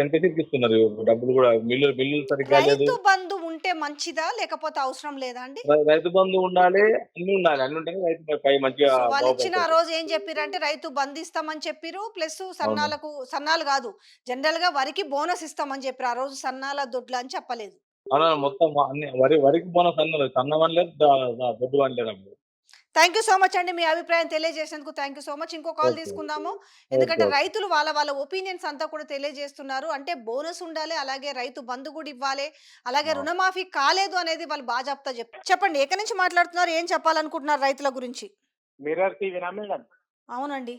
ఎంత ఇస్తున్నారు డబ్బులు కూడా. మిల్లులు సరిగ్గా లేదు. రైతు బంధు ఉంటే మంచిదా లేకపోతే అవసరం లేదా అండి? రైతు బంధు ఉండాలి, అన్ని ఉంటేనే రైతు పై మంచిగా వాళ్ళు ఇచ్చిన రోజు ఏం చెప్పారంటే రైతు బంధు ఇస్తామని చెప్పారు, ప్లస్ సన్నాలు కాదు జనరల్ గా వరికి బోనస్ ఇస్తామని చెప్పారు. ఆ రోజు సన్నాల దొడ్లు అని చెప్పలేదు. మొత్తం అన్ని వరికి బోనస్ అన్నారు. సన్న వన్ లేదు, దొడ్డు వన్ లేదు. థ్యాంక్ యూ సో మచ్ అండి. మీ అభిప్రాయం తెలియజేసినందుకు థ్యాంక్ యూ సో మచ్. ఇంకో కాల్ ఓకే. తీసుకుందాము. ఓకే. ఎందుకంటే ఓకే. రైతులు వాళ్ళ ఒపీనియన్స్ అంతా కూడా తెలియజేస్తున్నారు. అంటే బోనస్ ఉండాలి. అలాగే రైతు బంధు కూడా ఇవ్వాలి. అలాగే ఆ! రుణమాఫీ కాలేదు అనేది వాళ్ళు బాజాప్తా చెప్పండి. ఎక్కడి నుంచి మాట్లాడుతున్నారు? ఏం చెప్పాలనుకుంటున్నారు రైతుల గురించి? మిర్రర్ టీవీనా మేడం? అవునండి.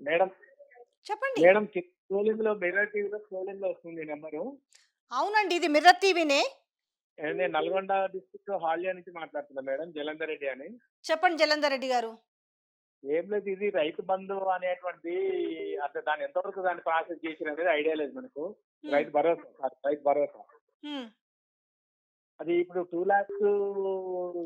మేడం చెప్పండి. మేడం స్క్రోలింగ్ లో మిర్రర్ టీవీలో స్క్రోలింగ్ లో వస్తుంది నెంబరు. అవునండి. ఇది మిర్రర్ టీవీనే. నేను నల్గొండ డిస్ట్రిక్ట్ హాలియా నుంచి మాట్లాడుతున్నా మేడం, జలంధర్ రెడ్డి అని. చెప్పండి జలంధర్ రెడ్డి గారు. ఏం లేదు, ఇది రైతు బంధు అనేటువంటి అసలు దాన్ని ఎంతవరకు దాన్ని ప్రాసెస్ చేసిన అనేది ఐడియా లేదు మనకు. హ్మ్. రైతు భరోసా సార్, రైతు భరోసా హ్మ్. అది ఇప్పుడు 2 lakhs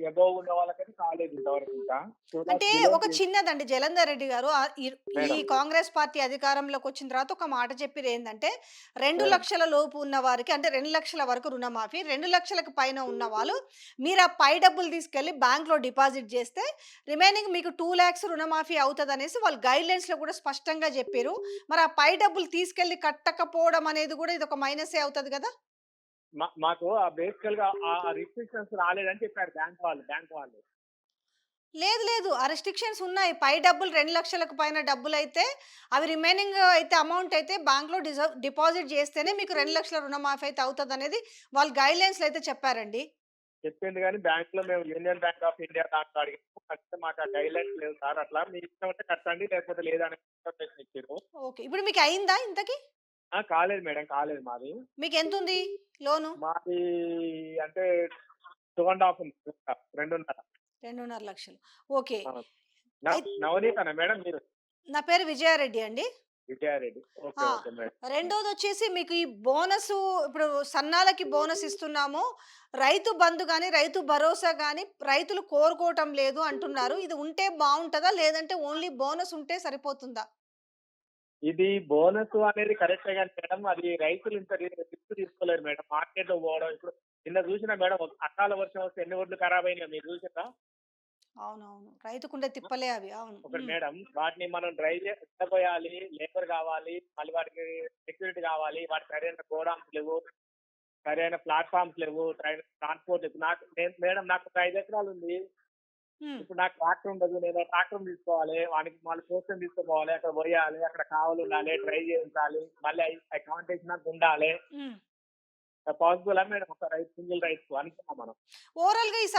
అబోవ్ ఉన్న వాళ్ళకైతే కాలేదు ఇంతవరకు ఇంకా. 2 lakhs అంటే బిలో ఒక చిన్నదండి జలంధర్ రెడ్డి గారు. ఈ మేడం కాంగ్రెస్ పార్టీ అధికారంలోకి వచ్చిన తర్వాత ఒక మాట చెప్పిర్రు ఏందంటే 2 మేడం లక్షల లోపు ఉన్న వారికి అంటే 2 లక్షల వరకు రుణమాఫీ. 2 లక్షలకు పైన ఉన్నవాళ్ళు మీరు ఆ పై డబ్బులు తీసుకెళ్ళి బ్యాంక్‌లో డిపాజిట్ చేస్తే రిమైనింగ్ మీకు 2,00,000 రుణమాఫీ అవుతదనేసి వాళ్ళు గైడ్‌లైన్స్‌లో కూడా స్పష్టంగా చెప్పిర్రు. మరి ఆ పై డబ్బులు తీసుకెళ్ళి కట్టకపోవడం అనేది కూడా ఇదొక మైనసే అవుతది గదా! మాకు ఆ బేసికల్ గా ఆ రిస్ట్రిక్షన్స్ రాలేదని చెప్పారు బ్యాంక్ వాళ్ళు. లేదు. ఆ రెస్ట్రిక్షన్స్ ఉన్నాయి. పై డబ్బులు 2 లక్షలకు పైన డబ్బులైతే అవి రిమైనింగ్ అయితే అమౌంట్ అయితే బ్యాంక్‌లో డిపాజిట్ చేస్తేనే మీకు 2 లక్షల రుణమాఫీ అయితే అవుతదనేది వాళ్ళు గైడ్‌లైన్స్‌లో అయితే చెప్పారండి. చెప్పింది కానీ బ్యాంక్ లో మేము యూనియన్ బ్యాంక్ ఆఫ్ ఇండియా దాంట్లో అడిగాము, కడితే మాకు ఆ గైడ్ లైన్స్ లేవు సార్, అట్లా మీ ఇష్టం ఉంటే కట్టండి లేకపోతే లేదని ఇన్ఫర్మేషన్ ఇచ్చారు. ఓకే. ఇప్పుడు మీకు అయిందా ఇంతకి? కాలేదు మేడం, కాలేదు మాది. మీకెంతుంది లోను? మాది అంటే 2.5 ఉంది, 2.5. 2.5 లక్షలు. ఓకే. ఆ, అయి నవనీతనా మేడం మీరు? నా పేరు విజయారెడ్డి అండి. విజయారెడ్డి. ఓకే ఆ! Okay madam. రెండోదొచ్చేసి మీకు ఈ బోనసు ఇప్పుడు సన్నాలకి బోనస్ ఇస్తున్నాము. రైతు బంధు గాని, రైతు భరోసా గాని రైతులు కోరుకోవటం లేదు అంటున్నారు. ఇది ఉంటే బావుంటదా? లేదంటే ఓన్లీ బోనస్ ఉంటే సరిపోతుందా? ఇది బోనస్ అనేది కరెక్టే కానీ మేడం, అది రైతులు ఇంత రిస్క్ తీసుకోలేరు మేడం. మార్కెట్ లో పోవడం ఇప్పుడు నిన్న చూసిన మేడం, అకాల వర్షం వస్తే ఎన్ని ఒడ్లు ఖరాబ్ అయినాయి మీరు చూసారా? అవునవును. రైతుకుండే తిప్పలే అవి. అవును. ఒకటి హ్మ్. మేడం, వాటిని మనం పోయాలి, లేబర్ కావాలి, మళ్ళీ వాటికి సెక్యూరిటీ కావాలి, వాటికి సరైన గోడామ్స్ లేవు, సరైన ప్లాట్ఫామ్స్ లేవు, సరైన ట్రాన్స్పోర్ట్ లేదు. మేడం నాకు ఒక 5 ఎకరాలు ఉంది. హ్మ్. ఇప్పుడు నాకు ట్రాక్టర్ ఉండదు, నేను ట్రాక్టర్ తీసుకోవాలి, వానికి మళ్ళీ పోస్టర్ తీసుకుపోవాలి, అక్కడ పోయాలి, అక్కడ కావాలి ఉండాలి, డ్రై చేయించాలి, మళ్ళీ అకౌంటేషన్ నాకు ఉండాలి. హ్మ్. పాసిబుల్ మేడం ఒక రైతు, సింగిల్ రైతు అనుకున్నాం మనం. ఓవరాల్‌గా ఈ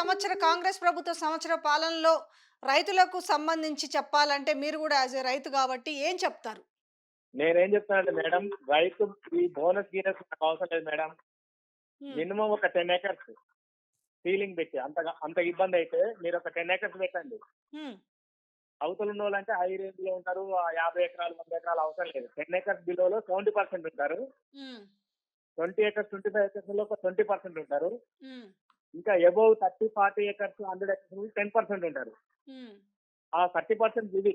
కాంగ్రెస్ ప్రభుత్వ సంవత్సర పాలనలో రైతులకు సంబంధించి చెప్పాలంటే మీరు గూడా యాస్ ఎ రైతు గాబట్టి ఏం చెప్తారు? నేనేం చెప్తానంటే మేడం, రైతు ఈ బోనస్ గీనస్ నాకు అవసరం లేదు మేడం. హ్మ్. మినిమం ఒక 10 ఎకర్స్ సీలింగ్ పెట్టి, అంత ఇబ్బంది అయితే మీరు ఒక 10 ఎకర్స్ పెట్టండి. హ్మ్. అవతల ఉన్న వాళ్ళంటే హై రేంజ్ లో ఉంటారు, 50 ఎకరాలు 100 ఎకరాలు అవసరం లేదు. 10 ఎకర్స్ బిలోలో 70% ఉంటారు, హ్మ్. 20 ఎకర్స్ 25 ఎకర్స్ లో ఒక 20% ఉంటారు, హ్మ్. ఇంకా అబౌవ్ 30 40 ఎకర్స్ 100 ఎకర్స్ 10% ఉంటారు. హ్మ్. ఆ 30% ఇది.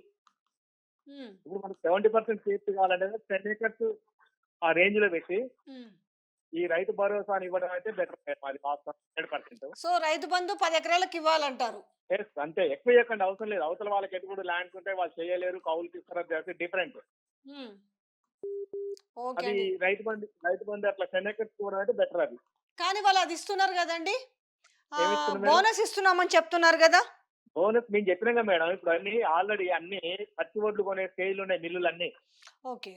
హ్మ్. ఇప్పుడు మనకు 70% సేఫ్టీ కావాలంటే 10 ఎకర్స్ ఆ రేంజ్ లో పెట్టి హ్మ్. ఈ రైతు భరోసాని ఇవ్వడం అయితే బెటర్. అది వాస్తవం 100%. సో, రైతు బంధు 10 ఎకరాలకు ఇవ్వాలంటారు. అంతే, ఎక్కువ ఇవ్వకండి, అవసరం లేదు. అవతల వాళ్ళకి ఎప్పుడు ల్యాండ్స్ ఉంటే వాళ్ళు చేయలేరు, కౌలుకి ఇస్తారు, డిఫరెంట్. హ్మ్. ఓకే అది అండి. రైతు బంధు అట్లా 10 ఎకర్స్ కూడా అయితే బెటర్ అది. కానీ వాళ్ళు అది ఇస్తున్నారు గదండీ! ఏమిస్తుంది మేడం? బోనస్ ఇస్తున్నామని చెప్తున్నారు గదా! బోనస్ మేము చెప్పినాం కదా మేడం, ఇప్పుడు ఆల్రెడీ అన్ని పచ్చి ఒడ్లు కొనే స్టేజ్లు ఉన్నాయి మిల్లులన్నీ. ఓకే.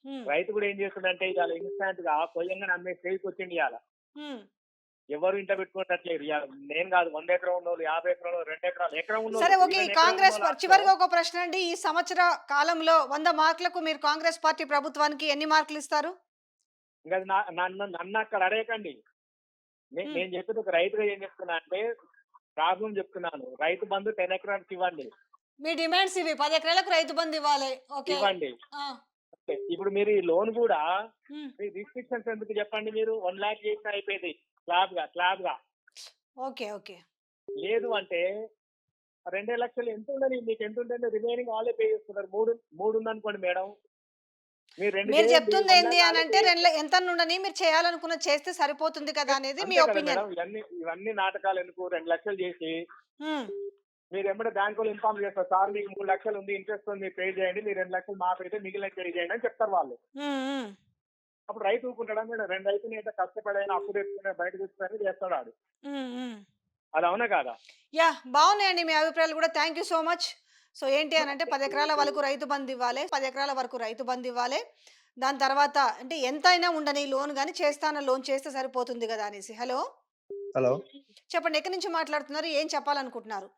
హ్మ్. రైతు కూడా ఏం చేస్తుందంటే ఇవాళ ఇన్స్టాంట్ గా కొయ్యంగానే అమ్మే స్టేజ్కి వచ్చింది ఇవాళ. హ్మ్. ఎవరు ఇంట్లో పెట్టుకున్నట్లేదు ఇవాళ. నేను కాదు, 100 ఎకరం ఉన్నోళ్ళు, 50 ఎకరం, 2 ఎకరాలు, ఎకరం సరే ఉన్నోళ్ళు, ఓకే. ఈ ఈవెన్ ఎకరం కాంగ్రెస్ ఉన్నోళ్ళు ఆస్తిలో. చివరిగా ఒక ప్రశ్న అండి. ఈ సంవత్సర కాలంలో 100 మార్కులకు మీరు కాంగ్రెస్ పార్టీ ప్రభుత్వానికి ఎన్ని మార్కులు ఇస్తారు? ఇంకా అది నన్ను అక్కడ అడగకండి. హ్మ్. నేను చెప్పేది ఒక రైతుగా ఏం చెప్తున్నా అంటే ప్రాబ్లం చెప్తున్నాను. రైతు బంధు 10 ఎకరానికి ఇవ్వండి. మీ డిమాండ్స్ ఇవి. 10 ఎకరాలకు రైతు బంధు ఇవ్వాలి. ఓకే. ఇవ్వండి. ఆ! ఇప్పుడు మీరు ఈ లోన్ కూడా హ్మ్. మీ రిస్ట్రిక్షన్స్ ఎందుకు చెప్పండి? మీరు 1 lakh చేసినా అయిపోయింది స్లాబ్ గా. ఓకే. లేదు అంటే 2 లక్షలు ఎంత ఉండని, మీకు ఎంత ఉంటుంది రిమైనింగ్ వాళ్ళే పే చేసుకుంటారు. మూడు ఉందనుకోండి మేడం, మీరు 2 మీరు చేయండి, చెప్తుంది 1 ఏంది lakh వాళ్ళే అనంటే పే చేస్తారు. ఎంతనుండని మీరు చేయాలనుకున్నది చేస్తే సరిపోతుంది కదా అనేది మీ అంతే కదా ఒపీనియన్. మేడం, ఇవన్నీ నాటకాలు ఎందుకు? 2 లక్షలు చేసి హ్మ్. మీరు ఎమ్మడే బ్యాంకులు ఇన్ఫార్మ్ చేస్తారు, సార్ మీకు 3 లక్షలు ఉంది, ఇంట్రెస్ట్ ఉంది, మీరు పే చేయండి, మీరు 2 లక్షలు మాకైతే మిగిలిన పే చేయండి అని చెప్తారు వాళ్ళు. హ్మ్. అప్పుడు రైతు ఊరుకుంటాడా మేడం? 2 రైతుని అయితే కష్టపడైనా అప్పు తెచ్చుకునే బయట తెచ్చుకుని చేస్తాడు ఆడు. హ్మ్. అది అవునా కాదా? యా బాగున్నాయండి మీ అభిప్రాయాలు కూడా. Thank you so much. So ఏంటి అని అంటే 10 ఎకరాల వరకు రైతు బంధు ఇవ్వాలి, 10 ఎకరాల వరకు రైతు బంధు ఇవ్వాలి. దాని తర్వాత అంటే ఎంతైనా ఉండని లోన్ కానీ చేస్తాన లోన్ చేస్తే సరిపోతుంది కదా అనేసి. Hello hello. చెప్పండి, ఎక్కడి నుంచి మాట్లాడుతున్నారు, ఏం చెప్పాలనుకుంటున్నారు?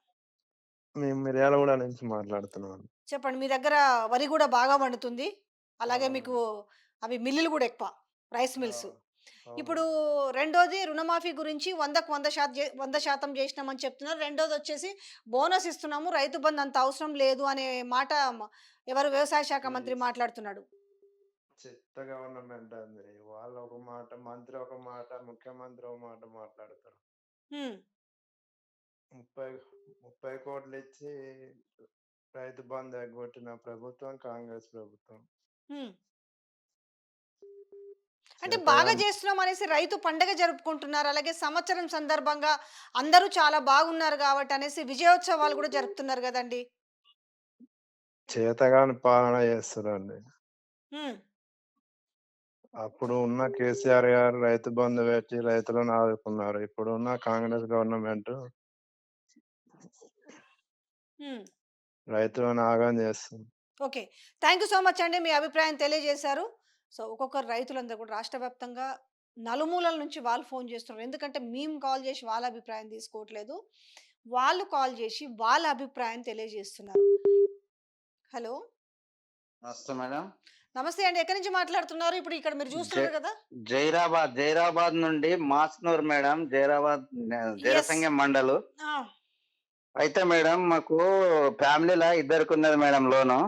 మేము మిర్యాలగూడ నుంచి మాట్లాడుతున్నాం. చెప్పండి, మీ దగ్గర వరి కూడా బాగా పండుతుంది, అలాగే మీకు అవునండి. అవి మిల్లులు కూడా ఎక్కువ, రైస్ ఆ! మిల్స్. ఇప్పుడు అవునండి. రెండోది రుణమాఫీ గురించి 100కు 100% చేసినామని చెప్తున్నారు. రెండోది వచ్చేసి బోనస్ ఇస్తున్నాము, రైతు బంధు అంత అవసరం లేదు అనే మాట ఎవరు వ్యవసాయ శాఖ ఈ మంత్రి మాట్లాడుతున్నాడు. చెత్త గవర్నమెంట్ అండి. వాళ్ళు ఒక మాట, మంత్రి ఒక మాట, ముఖ్యమంత్రి ఒక మాట మాట్లాడతారు. హ్మ్. 30, 30 కోట్లు ఇచ్చి రైతు బంధు ఎగ్గొట్టిన ప్రభుత్వం కాంగ్రెస్ ప్రభుత్వం. హ్మ్. అంటే బాగా చేతగాని చేస్తున్నాం అనేసి రైతు పండగ జరుపుకుంటున్నారు. అలాగే సంవత్సరం సందర్భంగా అందరూ చాలా బాగున్నారు కాబట్టి అనేసి విజయోత్సవాలు కూడా జరుపుతున్నారు గదండీ! చేతగాని పాలన చేస్తుర్రండి. హ్మ్. అప్పుడు ఉన్న కేసీఆర్ గారు రైతు బంధు పెట్టి రైతులను ఆదుకున్నారు. ఇప్పుడున్న కాంగ్రెస్ గవర్నమెంట్ హ్మ్. రైతులను ఆగం చేస్తుంది. Okay. Thank you so much అండి. మీ అభిప్రాయం తెలియజేశారు. సో, ఒక్కొక్కరు రైతులందరూ కూడా రాష్ట్ర వ్యాప్తంగా నలుమూలల నుంచి వాళ్ళు ఫోను చేస్తున్నారు. ఎందుకంటే మేము కాల్ చేసి వాళ్ళ అభిప్రాయం తీసుకోవట్లేదు. వాళ్ళు కాల్ చేసి వాళ్ళ అభిప్రాయం తెలియజేస్తున్నారు. హలో! నమస్తే మేడం. నమస్తే అండి. ఎక్కడి నుంచి మాట్లాడుతున్నారు? ఇప్పుడు ఇక్కడ మీరు జై చూస్తున్నారు కదా! జైరాబాద్ నుండి మాస్నూర్ మేడం. జైరాబాద్ యెస్. జనసంఘం మండలు. ఆ! అయితే మేడం మాకు ఫ్యామిలీలా ఇద్దరికున్నది మేడం లోను.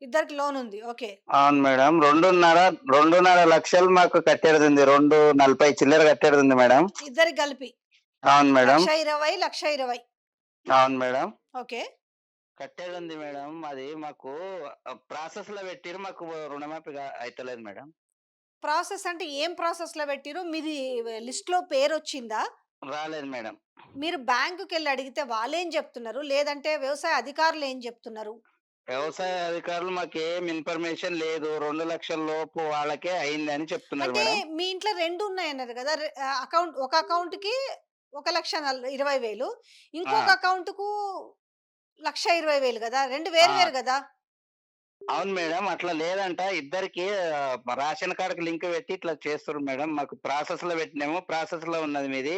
ఇద్దరికి లోన్ ఉంది. ఓకే. అవును మేడం. 2.5 లక్షలు మాకు కట్టేడుంది. 2.40 చిల్లర కట్టేడుంది మేడం. ఇద్దరికి కలిపి అవును మేడం. 1,20,000 1,20,000. అవును మేడం. ఓకే. కట్టేడుంది మేడం. అది మాకు ప్రాసెస్‌లో పెట్టిర్రు. మాకు రుణమాఫీ అయితలేదు మేడం. ప్రాసెస్ అంటే ఏం ప్రాసెస్‌లో పెట్టిర్రు? మీది లిస్ట్‌లో పేరొచ్చిందా? రాలేదు మేడం. మీరు బ్యాంకుకెళ్ళి అడిగితే వాళ్ళేం జెప్తున్నారు? లేదంటే వ్యవసాయ అధికారులు ఏం జెప్తున్నారు? వ్యవసాయ అధికారులు మాకేం ఇన్ఫర్మేషన్ లేదు. 2,00,000 లోపు వాళ్ళకే అయిందని చెప్తున్నారు అంటే మేడం. మీ ఇంట్లో 2 ఉన్నాయన్నారు గదా! ఒక అకౌంట్‌కి 1,20,000 ఆ! ఇంకొక అకౌంట్‌కు 1,20,000 గదా! 2 వేరు ఆ! వేరు గదా! అవును మేడం. అట్లా లేదంట. ఇద్దరికీ రేషన్ కార్డ్‌కి లింక్ పెట్టి ఇట్లా చేస్తుర్రు మేడం. మాకు ప్రాసెస్‌లో పెట్టినాము. ప్రాసెస్‌లో ఉన్నది మీది.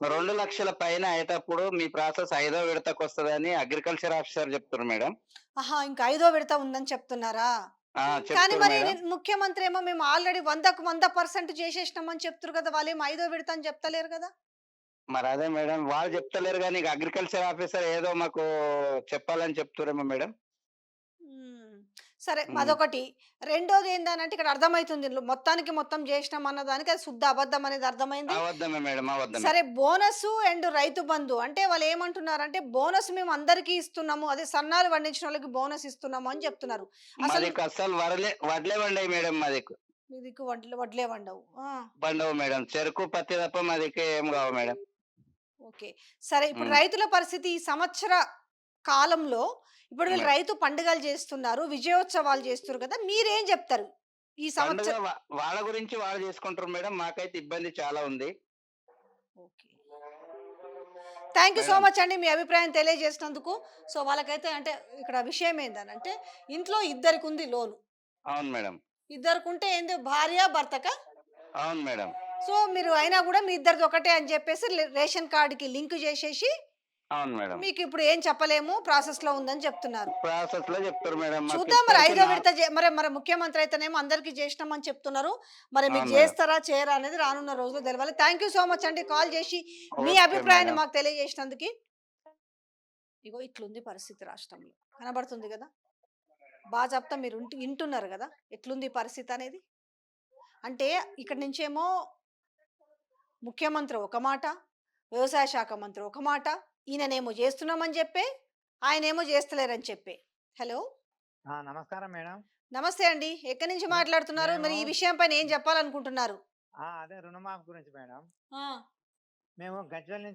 2,00,000 పైన అయ్యేటప్పుడు మీ ప్రాసెస్ ఐదో విడతకొస్తదని అగ్రికల్చర్ ఆఫీసర్ చెప్తుర్రు మేడం. ఆహా! ఇంకా ఐదో విడత ఉందని చెప్తున్నారా? ఆ! కానీ చెప్తుర్రు మరి మేడం. ముఖ్యమంత్రి ఏమో మేము ఆల్రెడీ 100కు 100% చేసేసినామని చెప్తుర్రు గదా! వాళ్ళేమో ఐదో విడత అని చెప్తలేరు గదా! మరదే మేడం. వాళ్ళు చెప్తలేరు గానీ ఇక అగ్రికల్చర్ ఆఫీసర్ ఏదో మాకు చెప్పాలని చెప్తుర్రేమో మేడం. హ్మ్. సరే హ్మ్. అదొకటి. రెండోది ఏందనంటే ఇక్కడ అర్థమైతుంది. మొత్తానికి మొత్తం జేసినాం అన్న దానికి అది శుద్ధ అబద్ధం అనేది అర్థమైంది. అబద్ధమే మేడం. అబద్ధమే. సరే బోనసు అండ్ రైతు బంధు అంటే వాళ్ళేమంటున్నారంటే బోనస్ మేము అందరికీ ఇస్తున్నాము. అదే సన్నాలు పండించినోళ్ళకి బోనస్ ఇస్తున్నాము అని చెప్తున్నారు. అసలు మాదికు అస్సలు వడ్లే పండయి మేడం మాదిక్కు. మీ దిక్కు వడ్లే వండవు. ఆ! పండవు మేడం. చెరుకు, పత్తి తప్ప మా దిక్కు ఏం గావు మేడం. ఓకే. సరే ఇప్పుడు హ్మ్. రైతుల పరిస్థితి ఈ సంవత్సర కాలంలో ఇప్పుడు వీళ్ళు మేడం. రైతు పండుగలు జేస్తున్నారు. విజయోత్సవాలు జేస్తుర్రు కదా! మీరేం జెప్తారు? ఈ పండుగ సంవత్సరం వాళ్ళ గురించి వాళ్ళు చేసుకుంటారు మేడం. మాకైతే ఇబ్బంది చాలా ఉంది. Okay. Thank you so madam. Much అండి. మీ అభిప్రాయం తెలియజేసినందుకు. సో, వాళ్ళకైతే అంటే ఇక్కడ విషయం ఏందనంటే ఇంట్లో ఇద్దరికుంది లోను. అవును మేడం. ఇద్దరికుంటే ఏంది భార్య, భర్తకా? అవును మేడం. సో, మీరు అయినా గూడా మీ ఇద్దరిది ఒకటే అని జెప్పేసి రేషన్ కార్డ్‌కి లింక్ జేసేసి అవును మేడం. మీకిప్పుడు ఏం చెప్పలేము, ప్రాసెస్‌లో ఉందని చెప్తున్నారు. ప్రాసెస్‌లో చెప్తారు మేడం. మాకు చూద్దాం మరి ఇప్పటికి ఐదో విడత మరి ముఖ్యమంత్రి అయితేనేమో అందరికీ జేసినామని చెప్తున్నారు. మరి మీరు అవును మేడం. జేస్తారా? చేయరా? అనేది రానున్న రోజుల్లో తెలవాలి. థ్యాంక్ యూ సో మచ్ అండి. కాల్ జేసి మీ ఓకే అభిప్రాయాన్ని మేడం. మాకు తెలియజేసినందుకు. ఇగో ఇట్లుంది పరిస్థితి రాష్ట్రంలో. కనబడుతుంది గదా! చెప్తా మీరు ఇంటున్నారు గదా! ఎట్లుంది పరిస్థితి అనేది. అంటే ఇక్కడి నుంచేమో ముఖ్యమంత్రి ఒక మాట, వ్యవసాయ శాఖ మంత్రి ఒక మాట, ఈయననేమో జేస్తున్నామని జెప్పే, ఆయనేమో జేస్తలేరని చెప్పే. హలో! నమస్కారం మేడం. నమస్తే అండి. ఎక్కడి నుంచి మే మాట్లాడుతున్నారు? మేము మరి ఈ విషయం పైన ఏం జెప్పాలనుకుంటున్నారు? అదే రుణమాఫీ గురించి మేడం. ఆ! మేము గజ్వేల్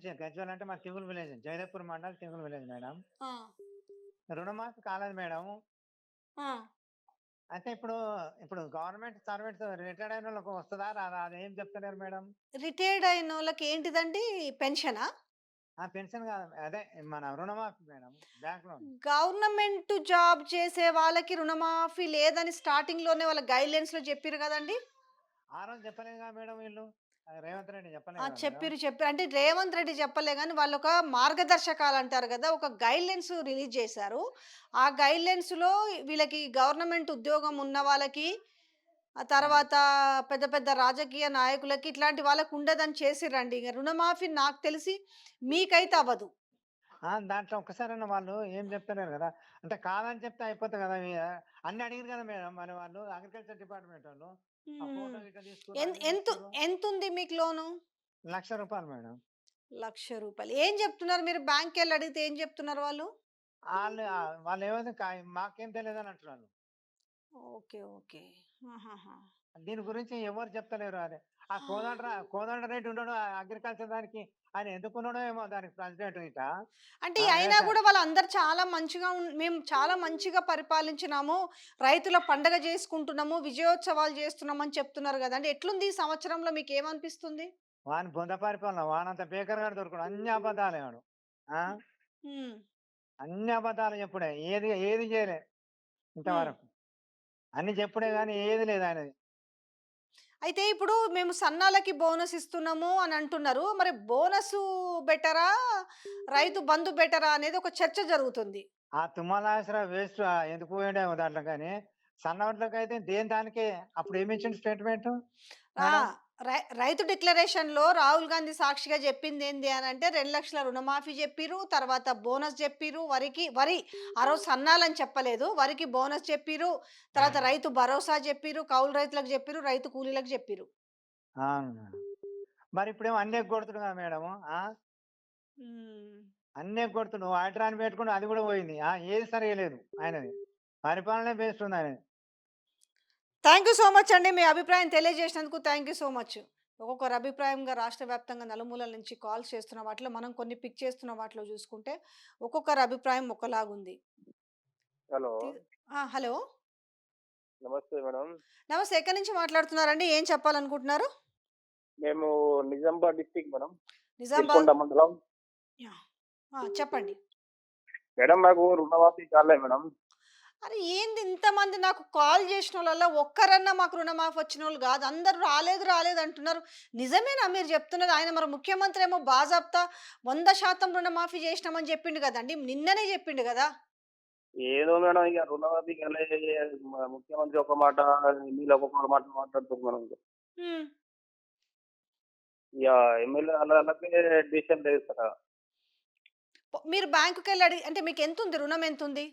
అంటే మా Tigulu village. Jaidepur mandal Tigulu village madam. ఆ! రుణమాఫీ కాలేదు మేడం. ఆ! అయితే ఇప్పుడు గవర్నమెంట్ సర్వెంట్స్ రిటైర్డ్ అయినోళ్ళకి వస్తదా? రాదా? అదేం చెప్తలేరు మేడం. రిటైర్డ్ అయినోళ్ళకి ఏంటిదండి పెన్షనా? పెన్షన్ కాదు, అదే మన రుణమాఫీ madam, bank loan. Government job చేసే వాళ్ళకి రుణమాఫీ లేదని స్టార్టింగ్ లోనే వాళ్ళ గైడ్లైన్స్ లో చెప్పారు కదండి. ఆ రోజు చెప్పలేదుగా మేడం వీళ్ళు, రేవంత్ రెడ్డి చెప్పలేదు కదా మేడం. చెప్పారు అంటే రేవంత్ రెడ్డి చెప్పలే కానీ వాళ్ళు ఒక మార్గదర్శకాలు అంటారు కదా, ఒక గైడ్లైన్స్ రిలీజ్ చేశారు. ఆ గైడ్లైన్స్ లో వీళ్ళకి గవర్నమెంట్ ఉద్యోగం ఉన్న వాళ్ళకి, ఆ తర్వాత పెద్ద పెద్ద రాజకీయ నాయకులకి ఇట్లాంటి వాళ్ళకి ఉండదని చేసిరండి. ఇక రుణమాఫీ నాకు తెలిసి మీకైతే అవ్వదు. దాంట్లో ఒక్కసారైనా వాళ్ళు ఏం చెప్తలేరు కదా, అంటే కాదని చెప్తే అయిపోతుంది కదా. అన్ని అడిగారు కదా మేడం, మరి వాళ్ళు అగ్రికల్చర్ డిపార్ట్మెంట్ వాళ్ళు ఆ ఫోటో ఇట్లా తీసుకున్నారు, అన్ని ఎంత తీసుకుర్రు. ఎంత ఉంది మీకు లోను? ₹1,00,000 మేడం. ₹1,00,000. ఏం చెప్తున్నారు మీరు? బ్యాంక్కి వెళ్ళి అడిగితే ఏం చెప్తున్నారు వాళ్ళు? వాళ్ళు ఏమైతే మాకేం తెలియదు అని అంటున్నారు. Okay, okay. ఆహాహా. దీని గురించి ఎవరు చెప్తలేరు. అదే ఆ కోదండ రెడ్డి ఉన్నాడు అగ్రికల్చర్ దానికి, ఆయన ఎందుకున్నాడో ఏమో దానికి ప్రెసిడెంట్ ఇట. అంటే అయినా కూడా వాళ్ళందరూ చాలా మంచిగా మేము చాలా మంచిగా పరిపాలించినాము, రైతుల పండగ చేసుకుంటున్నాము, విజయోత్సవాలు చేస్తున్నాము అని చెప్తున్నారు కదండి. ఎట్లుంది ఈ సంవత్సరంలో మీకు ఏమనిపిస్తుంది? వాని బొంద పరిపాలన, వానంత బేకర్ గారు దొరకడు, అన్ని అబద్ధాలే వాడు. ఆ ఉమ్, అన్ని అబద్ధాలు చెప్పుడే, ఏది ఏది చేయలే ఉమ్. ఇంతవరకు. అన్ని చెప్పుడే కానీ ఏది లేదు ఆయనది. అయితే ఇప్పుడు మేము సన్నాలకి బోనస్ ఇస్తున్నాము అని అంటున్నారు. మరి బోనస్ బెటరా, రైతు బంధు బెటరా అనేది ఒక చర్చ జరుగుతుంది. ఆ తుమ్మలాసరా వేస్ట్, ఎందుకు పోయాడేమో దాంట్లో. కానీ సన్నవాట్లకి అయితే దేని దానికే అప్పుడు ఏమిచ్చిండు స్టేట్మెంట్ ఆ, మేడం. రైతు డిక్లరేషన్ లో రాహుల్ గాంధీ సాక్షిగా చెప్పింది ఏంది అని అంటే 2,00,000 రుణమాఫీ చెప్పిరు, తర్వాత బోనస్ చెప్పిరు. వరి ఆ రోజు సన్నాలని చెప్పలేదు, వరికి బోనస్ చెప్పిరు, తర్వాత రైతు భరోసా చెప్పిరు, కౌలు రైతులకు చెప్పిరు, రైతు కూలీలకు చెప్పిరు. అవును మేడం. మరి ఇప్పుడేమో అన్నీ కొడుతుడు కదా మేడము. ఉమ్. అన్నీ కొడుతుడు, హైడ్రాన్ పెట్టుకుని అది కూడా పోయింది. ఏది సరిగా లేదు ఆయనది, పరిపాలనే బేస్ట్ ఉంది ఆయనది. థ్యాంక్ యూ సో మచ్ అండి, మీ అభిప్రాయం తెలియజేసినందుకు థ్యాంక్ యూ సో మచ్. ఒక్కొక్కరు అభిప్రాయంగా రాష్ట్ర వ్యాప్తంగా నలుమూలల నుంచి కాల్స్ చేస్తున్న వాటిలో మనం కొన్ని పిక్ చేస్తున్న వాటిలో చూసుకుంటే ఒక్కొక్కరి అభిప్రాయం ఒకలాగుంది. హలో, హలో, నమస్తే మేడం. నమస్తే. ఎక్కడి నుంచి మాట్లాడుతున్నారండి? ఏం చెప్పాలనుకుంటున్నారు? మేము నిజామాబాద్ డిస్టిక్ మేడం, నిజామాబాద్. సిరికొండ మండలం. యా. చెప్పండి. మేడం నాకు రుణమాఫీ కాలే మేడం. అరే ఏంది ఇంతమంది నాకు కాల్ చేసిన వాళ్ళలో ఒక్కరన్నా మాకు రుణమాఫీ వచ్చిన వాళ్ళు కాదు, అందరూ రాలేదు రాలేదు అంటున్నారు. నిజమేనా మీరు చెప్తున్నది? ఆయన మరి ముఖ్యమంత్రి ఏమో బాజాప్తా 100% రుణమాఫీ చేసినామని చెప్పిండు కదండి, నిన్ననే చెప్పిండు కదా. ఏదో మేడం, ఇక రుణమాఫీ కాలే, ముఖ్యమంత్రి ఒక మాట, ఎమ్మెల్యే ఒక్కొక్క మాట మాట్లాడుతుంది మేడం. ఉమ్. ఇక ఎమ్మెల్యే అలాగే డిసిషన్ లేదు సార్. మీరు బ్యాంకుకి వెళ్ళి అడిగి అంటే మీకు ఎంత ఉంది, రుణం ఎంత ఉంది?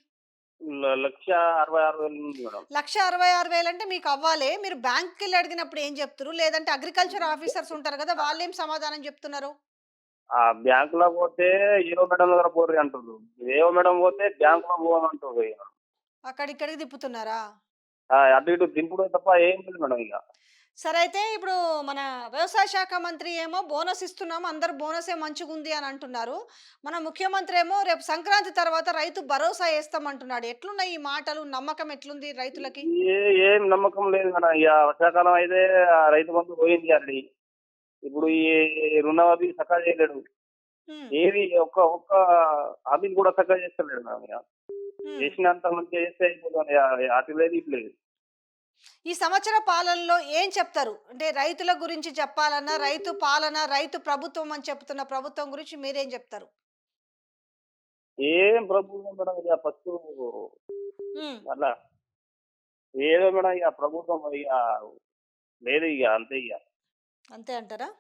1,66,000 ఉంది మేడం. 1,66,000 అంటే మీకు అవ్వాలి. మీరు బ్యాంకుకి వెళ్ళి అడిగినప్పుడు ఏం చెప్తారు? లేదంటే అగ్రికల్చర్ ఆఫీసర్స్ ఉంటారు కదా, వాళ్ళేం సమాధానం చెప్తున్నారు? ఆ బ్యాంకులో పోతే ఏవో మేడం దగ్గర పోర్రి అంటారు, ఏవో మేడం పోతే బ్యాంకులో పోమంటారు. ఇక అక్కడిక్కడికి తిప్పుతున్నారా? అటు ఇటు దింపుడు తప్ప ఏం లేదు మేడం. ఇక సరే, అయితే ఇప్పుడు మన వ్యవసాయ శాఖ మంత్రి ఏమో బోనస్ ఇస్తున్నాము, అందరు బోనసే మంచిగుంది అని అంటున్నారు. మన ముఖ్యమంత్రి ఏమో రేపు సంక్రాంతి తర్వాత రైతు భరోసా వేస్తామంటున్నాడు. ఎట్లున్నాయి ఈ మాటలు? నమ్మకం ఎట్లుంది రైతులకి? ఏం నమ్మకం లేదు మేడం. ఇక వర్షాకాలం అయితే ఆ రైతు బంధు పోయింది ఆల్రెడీ. ఇప్పుడు ఈ రుణమాఫీ చక్కగా చేయలేడు, ఉమ్, ఏది ఒక్క ఒక్క హామీని కూడా చక్కగా చేస్తలేడు మేడం. ఇక ఉమ్. చేసినంత మంచిగా చేస్తే అయిపోతుంది. అటు లేదు ఇటు లేదు. ఈ సంవత్సర పాలనలో ఏం చెప్తారు? అంటే రైతుల గురించి చెప్పాలన్నా, రైతు పాలన, రైతు ప్రభుత్వం అని చెప్తున్న ప్రభుత్వం గురించి మీరేం చెప్తారు? ఏం ప్రభుత్వం మేడం, ఇక ఫస్ట్ ఉమ్, అట్లా ఏదో మేడం, ఇక ప్రభుత్వం ఇక లేదు, ఇక అంతే. ఇక అంతే అంటారా?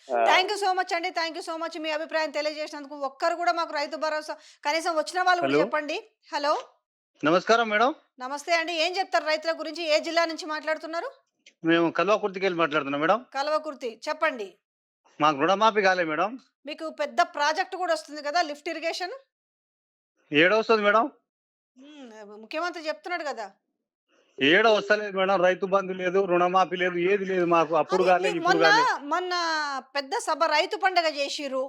ఆ, థ్యాంక్ యూ సో మచ్ అండి, థ్యాంక్ యూ సో మచ్ మీ అభిప్రాయం తెలియజేసినందుకు. ఒక్కరు కూడా మాకు రైతు భరోసా కనీసం వచ్చిన వాళ్ళు కూడా హలో చెప్పండి. హలో, నమస్కారం మేడం. నమస్తే అండి. ఏం చెప్తారు రైతుల గురించి? ఏ జిల్లా నుంచి మాట్లాడుతున్నారు? మేము కల్వాకుర్తికి వెళ్ళి మాట్లాడుతున్నాం మేడం. కల్వకుర్తి. చెప్పండి. మాకు రుణమాఫీ కాలే మేడం. మీకు పెద్ద ప్రాజెక్ట్ కూడా వస్తుంది కదా, లిఫ్ట్ ఇరిగేషన్. వస్తుంది మేడం. ముఖ్యమంత్రి చెప్తున్నాడు కదా. వస్తలేదు మేడం. రైతు బంధు లేదు, రుణమాఫీ లేదు, ఏది లేదు మాకు. అప్పుడు అది కాలే, ఇప్పుడు మొన్న కాలే. మొన్న పెద్ద సభ రైతు పండగ చేసిర్రు,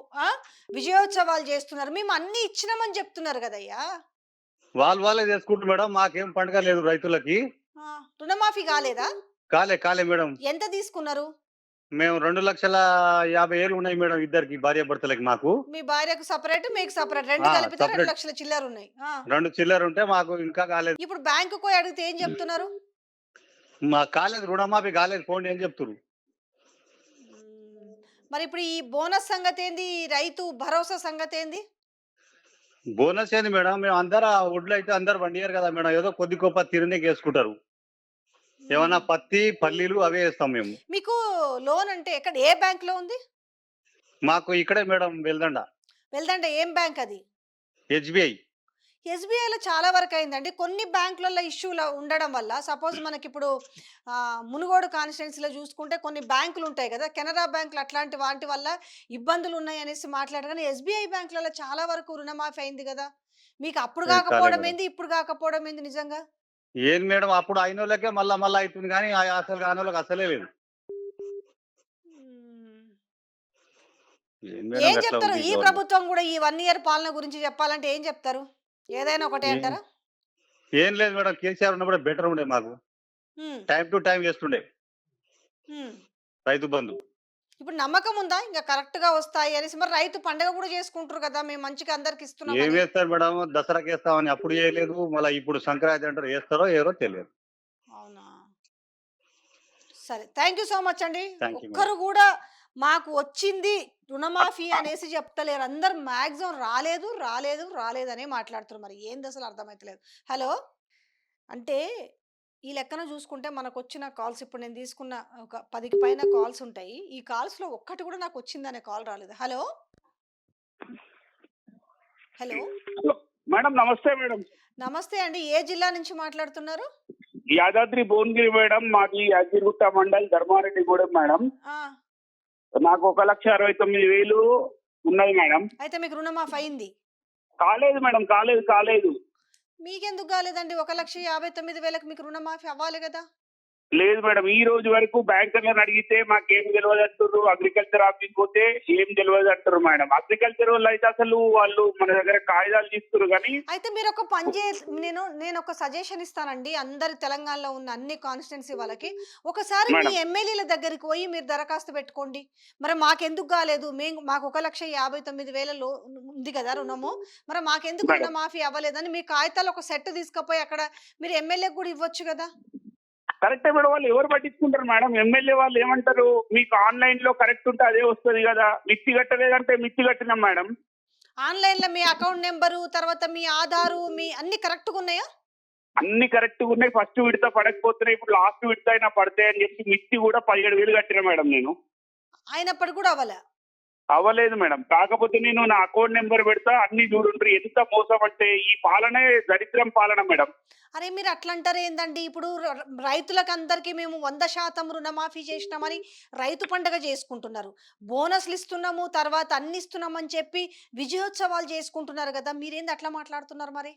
విజయోత్సవాలు చేస్తున్నారు, మేము అన్ని ఇచ్చినామని చెప్తున్నారు కదయ్యా. వాళ్ళే చేసుకుంటారు మేడం. మాకేం పండుగ లేదు రైతులకి. రుణమాఫీ కాలేదా? కాలే మేడం. ఎంత తీసుకున్నారు? మేము 2,50,000 ఉన్నాయి మేడం ఇద్దరికి భార్య భర్తలకి మాకు మీ భార్యకు సపరేట్, మీకు సపరేట్, రెండు ఆ, కలిపితే 2 separate. లక్షల చిల్లర ఉన్నాయి. 2 చిల్లర ఉంటే మాకు ఇంకా కాలేదు. ఇప్పుడు బ్యాంకుకు పోయి అడిగితే ఏం చెప్తున్నారు? మా కాలేదు, రుణమాఫీ కాలేదు, పోండి అని చెప్తున్నారు. మరి ఇప్పుడు ఈ బోనస్ సంగతి ఏంది? ఈ రైతు భరోసా సంగతి ఏంది? బోనస్ ఏంది మేడం, మేము అందరు ఒడ్లు అయితే అందరు వండియారు కదా మేడం, ఏదో కొద్ది గొప్ప తిరనే వేసుకుంటారు. ఏమన్నా పత్తి పల్లీలు అవే వేస్తాం మేము. మీకు లోన్ అంటే ఎక్కడ, ఏ బ్యాంక్ లో ఉంది? మాకు ఇక్కడే మేడం వెల్దండ, వెళ్దంటే ఏం బ్యాంక్ అది? SBI. ఎస్బీఐలో చాలా వరకు అయిందండి. కొన్ని బ్యాంకులలో ఇష్యూలు ఉండడం వల్ల, సపోజ్ మనకి ఇప్పుడు మునుగోడు కాన్స్టిట్యున్సీలో చూసుకుంటే కొన్ని బ్యాంకులు ఉంటాయి కదా, కెనరా బ్యాంకులు, అట్లాంటి వాటి వల్ల ఇబ్బందులు ఉన్నాయి అనేసి మాట్లాడారు. కానీ ఎస్బీఐ బ్యాంకులలో చాలా వరకు రుణమాఫీ అయింది కదా. మీకు అప్పుడు ఏం కాలేదు కాకపోవడం మేడం. ఏంది, ఇప్పుడు కాకపోవడం ఏంది నిజంగా? ఏం మేడం, అప్పుడు అయిన వాళ్ళకే మళ్ళా అవుతుంది కానీ అసలు కాని వాళ్ళకి అసలే లేదు. ఏం మేడం ఏం ఎట్లా చెప్తారు? ఉంది ఈ గవర్నమెంట్? ప్రభుత్వం కూడా ఈ 1 ఇయర్ పాలన గురించి చెప్పాలంటే ఏం చెప్తారు? ఏదైనా ఒకటే ఏం అంటారా? ఏం లేదు మేడం, కేసీఆర్ ఉన్నప్పుడు బెటర్ ఉండే, మాకు ఉమ్, టైం టు టైం చేస్తుండే ఉమ్. రైతు బంధు. ఇప్పుడు నమ్మకం ఉందా ఇంకా కరెక్ట్ గా వస్తాయి అనేసి? మరి రైతు పండగ కూడా చేసుకుంటారు కదా, మేము మంచిగా అందరికి ఏం ఇస్తున్నామని. వేస్తారు మేడం, దసరాకి వేస్తామని అప్పుడు చేయలేదు, మళ్ళీ ఇప్పుడు సంక్రాంతి అంటారు, వేస్తారో ఏరో తెలియదు. అవునా? సరే, థ్యాంక్ యూ సో మచ్ అండి. Thank you madam. ఒక్కరు కూడా మాకు వచ్చింది రుణమాఫీ అనేసి చెప్తలేరు. అందరు మ్యాక్సిమం రాలేదు రాలేదు రాలేదు అనే మాట్లాడుతున్నారు. మరి ఏంది అసలు అర్థమవుతలేదు. హలో, అంటే ఈ లెక్కన చూసుకుంటే మనకు వచ్చిన కాల్స్, ఇప్పుడు నేను తీసుకున్న ఒక 10కి పైన కాల్స్ ఉంటాయి. ఈ కాల్స్లో ఒక్కటి కూడా నాకు వచ్చిందనే కాల్ రాలేదు. హలో హలో మేడం నమస్తే మేడం. నమస్తే అండి. ఏ జిల్లా నుంచి మాట్లాడుతున్నారు? యాదాద్రి భువనగిరి మేడం, మాది యాదగిరిగుట్ట మండల్ ధర్మారెడ్డిగూడెం మేడం. ఆ, నాకు 1,69,000 ఉన్నది మేడం. అయితే మీకు రుణమాఫీ అయింది? కాలేదు మేడం, కాలేదు. మీకెందుకు కాలేదండి? 1,59,000 మీకు రుణమాఫీ అవ్వాలి కదా. లేదు మేడం, ఈ రోజు వరకు బ్యాంకర్లను అడిగితే మాకేం తెలియదు అంటారు, అగ్రికల్చర్ ఆఫీస్ పోతే ఏం తెలియదు అంటారు మేడం. అగ్రికల్చర్ వాళ్ళు అయితే అసలు వాళ్ళు మన దగ్గర కాగితాలు తీస్తారు కానీ. అయితే మీరు ఒక పని నేను ఒక సజెషన్ ఇస్తానండి అందరి తెలంగాణలో ఉన్న అన్ని కాన్స్టిట్యున్సీ వాళ్ళకి. ఒకసారి మీ మేడం. ఎమ్మెల్యేల దగ్గరికి పోయి మీరు దరఖాస్తు పెట్టుకోండి. మరి మాకెందుకు కాలేదు, మాకు 1,59,000 ఉంది కదా రుణము, మరి మాకెందుకు మేడం. రుణమాఫీ అవ్వలేదని మీ కాగితాలు ఒక సెట్ తీసుకుపోయి అక్కడ మీరు ఎమ్మెల్యేకి కూడా ఇవ్వచ్చు కదా. కరెక్టే మేడం, వాళ్ళు ఎవరు పట్టించుకుంటారు మేడం? ఎమ్మెల్యే వాళ్ళు ఏమంటారు, మీకు ఆన్లైన్ లో కరెక్ట్ ఉంటే అదే వస్తుంది కదా, మిత్తి కట్టలేదంటే మిత్తి కట్టినాం మేడం. ఆన్లైన్ లో మీ అకౌంట్ నెంబరు, తర్వాత మీ ఆధారు, మీ అన్ని కరెక్ట్గా ఉన్నాయా? అన్ని కరెక్ట్ గా ఉన్నాయి. ఫస్ట్ విడత పడకపోతున్నాయి, ఇప్పుడు లాస్ట్ విడత అయినా పడతాయి అని చెప్పి మిత్తి కూడా 17,000 కట్టినా మేడం నేను. అయినప్పటికీ కూడా అవ్వలే? అవ్వలేదు మేడం. కాకపోతే నేను నా అకౌంట్ నెంబర్ పెడతా, అన్ని చూడండి. ఎంత మోసం అంటే ఈ పాలనే దరిద్రం పాలన మేడం. అరే మీరు అట్లా అంటారు ఏందండి? ఇప్పుడు రైతులకు అందరికీ మేము 100% రుణమాఫీ చేసినామని రైతు పండగ చేసుకుంటున్నారు, బోనస్లు ఇస్తున్నాము, తర్వాత అన్ని ఇస్తున్నామని చెప్పి విజయోత్సవాలు చేసుకుంటున్నారు కదా. మీరేంది అట్లా మాట్లాడుతున్నారు మరి?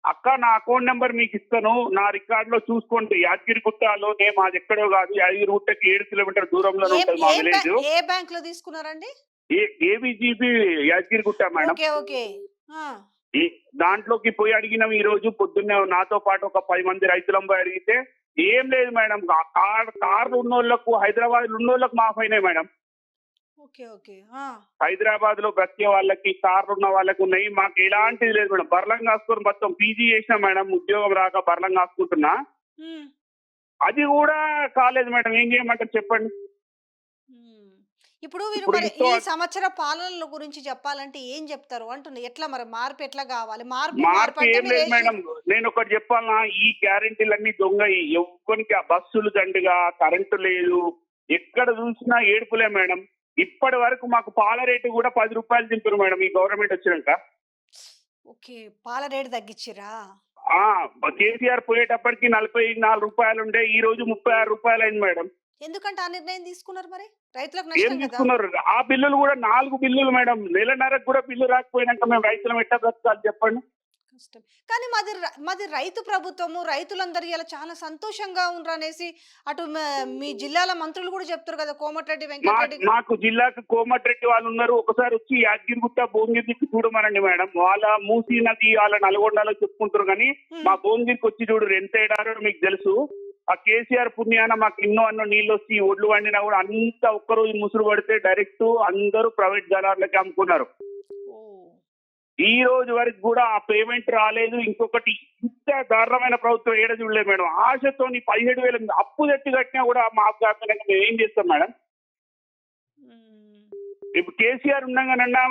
అక్క, నా అకౌంట్ నెంబర్ మీకు ఇస్తాను, నా రికార్డ్ లో చూసుకోండి. యాదగిరిగుట్టలోనే, మాది ఎక్కడో కాదు, యాదగిరిగుట్టకి 7 కిలోమీటర్ దూరంలో ఉంటుంది మా విలేజ్. ఏ బ్యాంక్ లో తీసుకున్నారండి? ABGB Yadagirigutta madam. Okay okay. దాంట్లోకి పోయి అడిగినాం ఈ రోజు పొద్దున్నే. నాతో పాటు ఒక 10 మంది రైతులం పోయి అడిగితే ఏం లేదు మేడం, కార్లు ఉన్నోళ్లకు, హైదరాబాద్ ఉన్నోళ్లకు మాఫ్ అయినాయి మేడం. Okay okay. హైదరాబాద్ లో బ్రతికే వాళ్ళకి, కార్లు ఉన్న వాళ్ళకి ఉన్నాయి, మాకు ఎలాంటిది లేదు మేడం. బర్లం కాసుకొని మొత్తం PG చేసిన మేడం, ఉద్యోగం రాక బర్లం కాసుకుంటున్నా, అది కూడా కాలేదు మేడం. ఏం చేయమంటారు చెప్పండి? ఇప్పుడు మీరు మరి ఈ సంవత్సర పాలనల గురించి చెప్పాలంటే ఏం చెప్తారు అంటున్నా? ఎట్లా మరి మార్పు ఎట్లా కావాలి? మార్పు ఏం లేదు మేడం. నేను ఒకటి చెప్పాలనా, ఈ గ్యారెంటీలన్నీ దొంగ. ఎవ్వరికి ఆ బస్సులు దండుగా, కరెంటు లేదు, ఎక్కడ చూసినా ఏడుపులే మేడం. ఇప్పటి వరకు మాకు పాల రేటు కూడా 10 రూపాయలు దింపారు మేడం ఈ గవర్నమెంట్ వచ్చినాక. ఓకే, పాల రేటు తగ్గించిరా? కేసీఆర్ పోయేటప్పటికి 44 రూపాయలు ఉండే, ఈ రోజు 36 రూపాయలు అయింది మేడం. ఎందుకంటే ఆ నిర్ణయం తీసుకున్నారు మరి? రైతులకు ఏం నష్టం కదా. తీసుకున్నారు? ఆ బిల్లులు కూడా 4 బిల్లులు మేడం. నెలన్నరకు కూడా బిల్లు రాకపోయినాక మేము రైతులం ఎట్లా బ్రతకాలి చెప్పండి? కష్టం. కానీ మాది రైతు ప్రభుత్వము, రైతులందరూ ఇలా చాలా సంతోషంగా ఉండరు అనేసి అటు మీ జిల్లాల మంత్రులు కూడా చెప్తారు కదా, కోమటిరెడ్డి వెంకటరెడ్డి. మాకు జిల్లాకు కోమటిరెడ్డి వాళ్ళు ఉన్నారు. ఒకసారి వచ్చి యాదగిరిగుట్ట భువనగిరికి చూడమనండి మేడం. వాళ్ళ మూసీ నది, వాళ్ళ నల్గొండలో చెప్పుకుంటారు కానీ మా భువనగిరికి వచ్చి చూడరు. ఎంత ఏడారో మీకు తెలుసు. ఆ కేసీఆర్ పుణ్యాన మాకు అన్నో నీళ్ళు వచ్చి ఒడ్లు వండినా కూడా అంతా ఒక్కరోజు ముసురు పడితే డైరెక్ట్ అందరూ ప్రైవేట్ దళార్లకి అమ్ముకున్నారు. ఈ రోజు వరకు కూడా ఆ పేమెంట్ రాలేదు. ఇంకొకటి ఇంత దారుణమైన ప్రభుత్వం ఏడ చూడలేదు మేడం. ఆశతో 17,000 అప్పు తెచ్చి కట్టినా కూడా మాకు కాకుండా మేము ఏం చేస్తాం మేడం? ఇప్పుడు కేసీఆర్ ఉండగానన్నా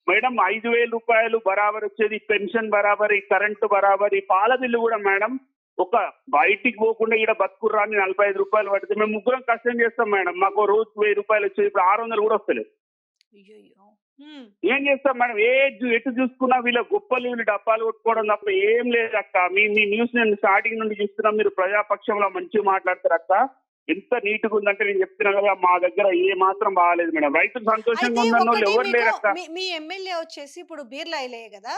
మేడం 5,000 రూపాయలు బరాబర్ వచ్చేది, పెన్షన్ బరాబర్, ఈ కరెంటు బరాబర్, ఈ పాల బిల్లు కూడా మేడం ఒక బయటికి పోకుండా ఇక్కడ బతుకుర్రాని 45 రూపాయలు పడితే మేము ముగ్గురం కష్టం చేస్తాం మేడం. మాకు రోజు 1000 రూపాయలు వచ్చేది, ఇప్పుడు 600 కూడా వస్తలేదు. ఏం చేస్తాం మేడం? ఎటు చూసుకున్నా వీళ్ళ గొప్పలు వీళ్ళు డబ్బాలు కొట్టుకోవడం తప్ప ఏం లేదు అక్క. మీ న్యూస్ నేను స్టార్టింగ్ నుండి చూస్తున్నాం, మీరు ప్రజాపక్షంలో మంచిగా మాట్లాడతారు అక్క. ఎంత నీట్ గా ఉందంటే నేను చెప్తున్నా కదా, మా దగ్గర ఏ మాత్రం బాగాలేదు మేడం. రైతులు సంతోషంగా ఉందన్న వాళ్ళు ఎవరు లేరు అక్క. మీ ఎమ్మెల్యే వచ్చేసి ఇప్పుడు బీర్లా ఇలయ్య కదా,